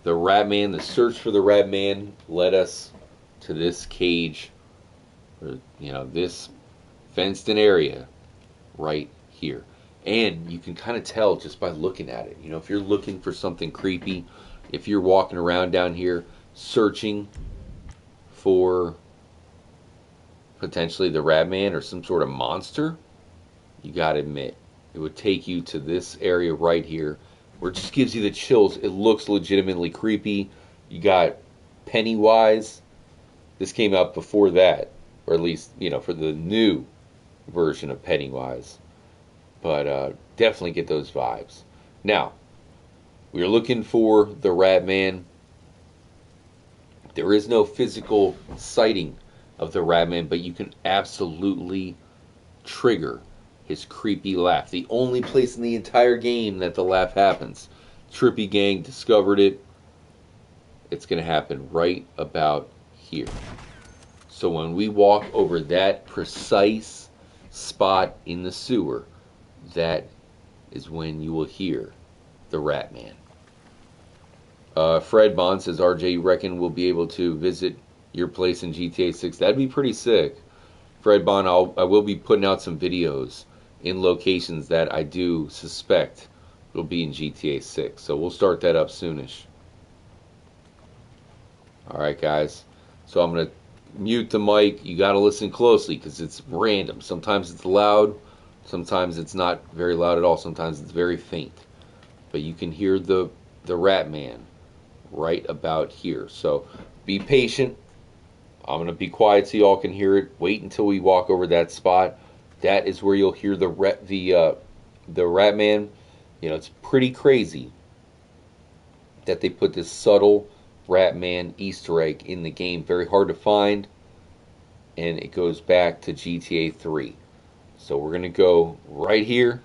The Rat Man, the search for the Rat Man led us to this cage, or, this fenced-in area right here. And you can kind of tell just by looking at it. If you're looking for something creepy, if you're walking around down here searching for potentially the Rat Man or some sort of monster, you gotta admit, it would take you to this area right here where it just gives you the chills. It looks legitimately creepy. You got Pennywise. This came out before that, or at least, for the new version of Pennywise. But definitely get those vibes. Now, we are looking for the Rat Man. There is no physical sighting of the Ratman, but you can absolutely trigger his creepy laugh. The only place in the entire game that the laugh happens. Trippy Gang discovered it. It's going to happen right about here. So when we walk over that precise spot in the sewer, that is when you will hear the Ratman. Fred Bond says, RJ, you reckon we'll be able to visit your place in GTA 6? That'd be pretty sick. Fred Bond, I will be putting out some videos in locations that I do suspect will be in GTA 6. So we'll start that up soonish. Alright, guys. So I'm going to mute the mic. You got to listen closely because it's random. Sometimes it's loud. Sometimes it's not very loud at all. Sometimes it's very faint. But you can hear the Ratman right about here. So be patient. I'm going to be quiet so y'all can hear it. Wait until we walk over that spot. That is where you'll hear the Ratman. You know, it's pretty crazy that they put this subtle Ratman Easter egg in the game. Very hard to find. And it goes back to GTA 3. So we're going to go right here.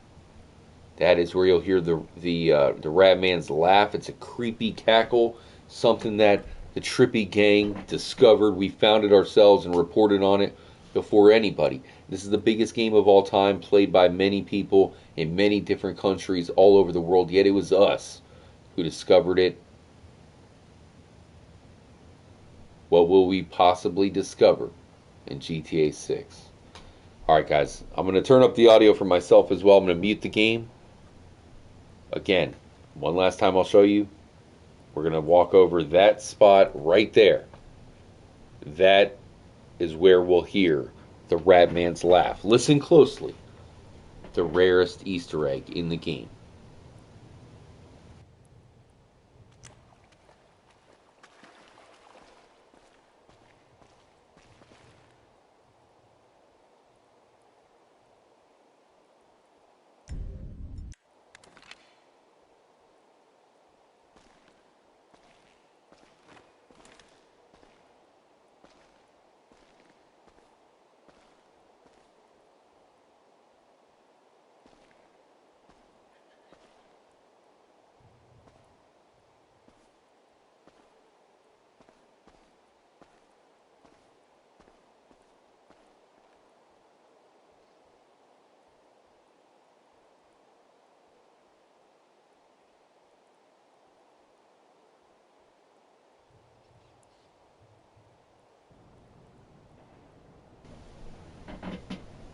That is where you'll hear the Ratman's laugh. It's a creepy cackle. Something that the Trippy Gang discovered. We found it ourselves and reported on it before anybody. This is the biggest game of all time, played by many people in many different countries all over the world. Yet it was us who discovered it. What will we possibly discover in GTA 6? Alright, guys. I'm going to turn up the audio for myself as well. I'm going to mute the game. Again, one last time I'll show you. We're going to walk over that spot right there. That is where we'll hear the Ratman's laugh. Listen closely. The rarest Easter egg in the game.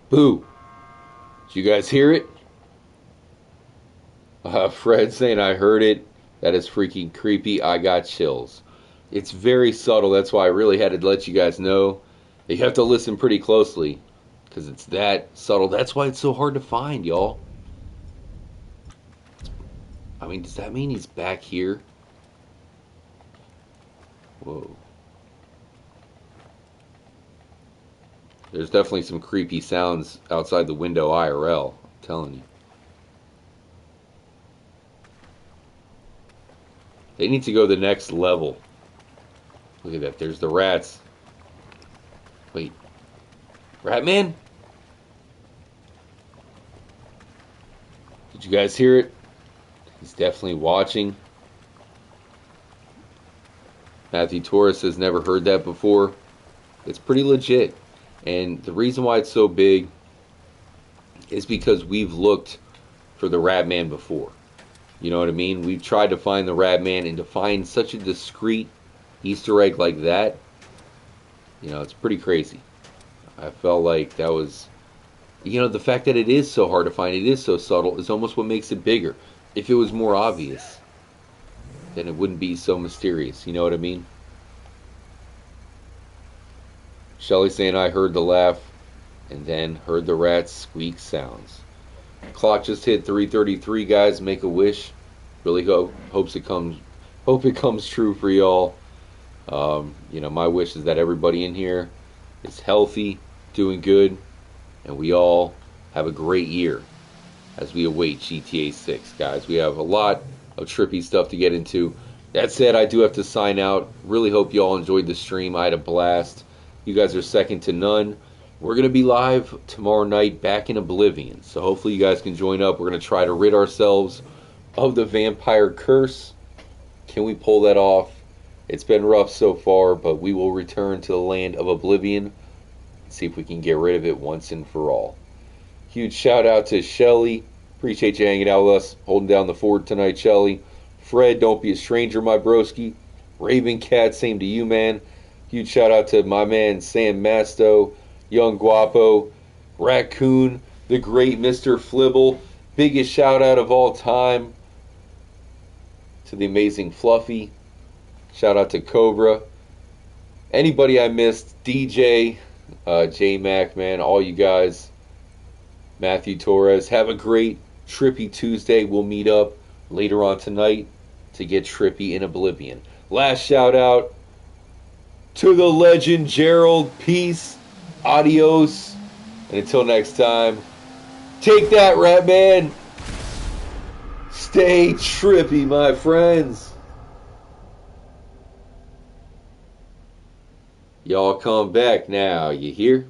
Boo! Did you guys hear it? Fred saying I heard it. That is freaking creepy. I got chills. It's very subtle. That's why I really had to let you guys know. You have to listen pretty closely because it's that subtle. That's why it's so hard to find, y'all. I mean, does that mean he's back here? Whoa. There's definitely some creepy sounds outside the window IRL. I'm telling you. They need to go the next level. Look at that. There's the rats. Wait. Ratman? Did you guys hear it? He's definitely watching. Matthew Torres has never heard that before. It's pretty legit. And the reason why it's so big is because we've looked for the Ratman before. You know what I mean? We've tried to find the Ratman, and to find such a discreet Easter egg like that, you know, it's pretty crazy. I felt like that was, you know, the fact that it is so hard to find, it is so subtle, is almost what makes it bigger. If it was more obvious, then it wouldn't be so mysterious. You know what I mean? Shelly saying I heard the laugh and then heard the rats squeak sounds. Clock just hit 3:33, guys. Make a wish. Really hope it comes true for y'all. You know, my wish is that everybody in here is healthy, doing good, and we all have a great year as we await GTA 6, guys. We have a lot of trippy stuff to get into. That said, I do have to sign out. Really hope you all enjoyed the stream. I had a blast. You guys are second to none. We're going to be live tomorrow night back in Oblivion. So hopefully you guys can join up. We're going to try to rid ourselves of the vampire curse. Can we pull that off? It's been rough so far, but we will return to the land of Oblivion and see if we can get rid of it once and for all. Huge shout out to Shelly. Appreciate you hanging out with us, holding down the fort tonight, Shelly. Fred, don't be a stranger, my broski. Raven Cat, same to you, man. Huge shout out to my man Sam Masto, Young Guapo, Raccoon, the great Mr. Flibble. Biggest shout out of all time to the amazing Fluffy. Shout out to Cobra. Anybody I missed, DJ, J-Mac, man, all you guys. Matthew Torres. Have a great trippy Tuesday. We'll meet up later on tonight to get trippy in Oblivion. Last shout out to the legend Gerald. Peace. Adios. And until next time, take that, Ratman. Stay trippy, my friends. Y'all come back now, you hear?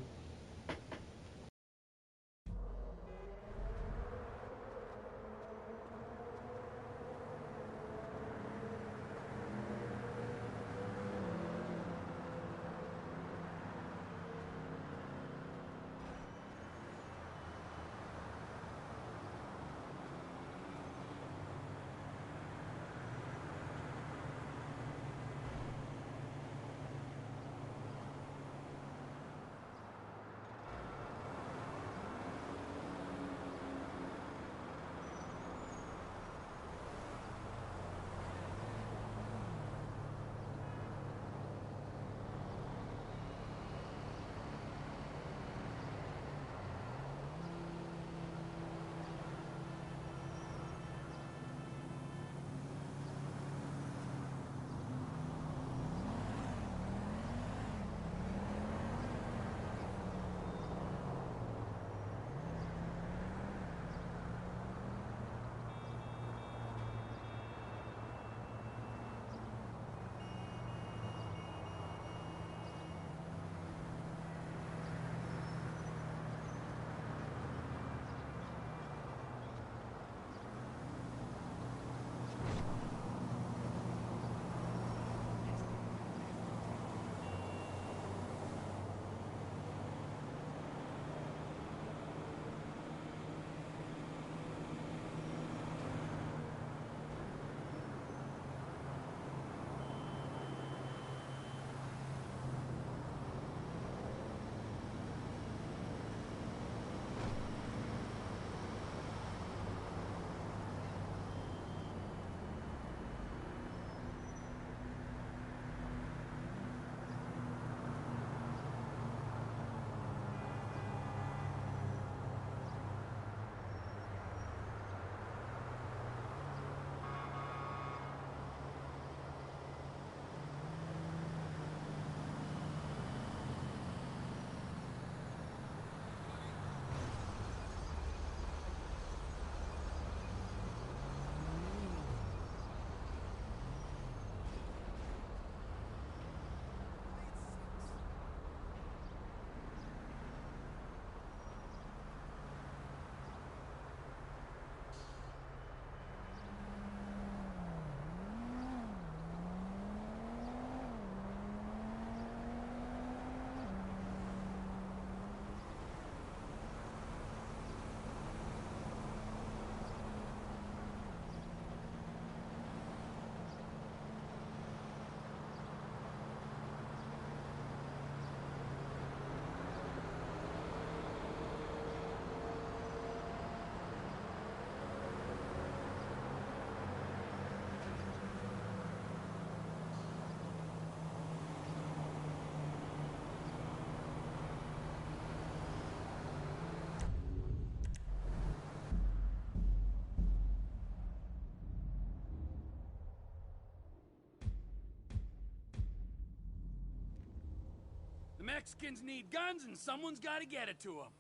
The Mexicans need guns and someone's got to get it to them.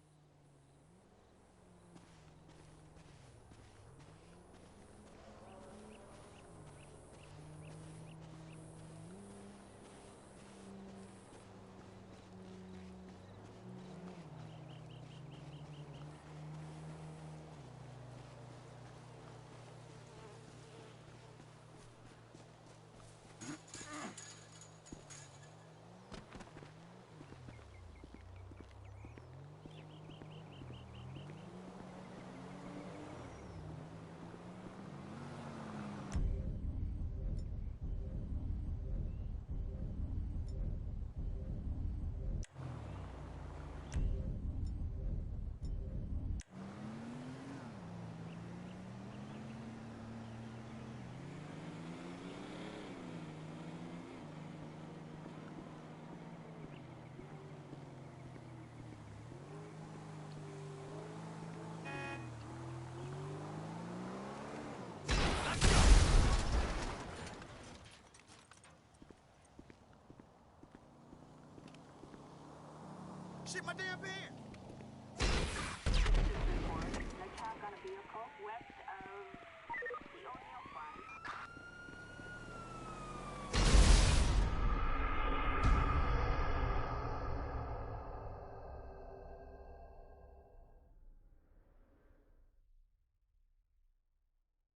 shit my damn pants.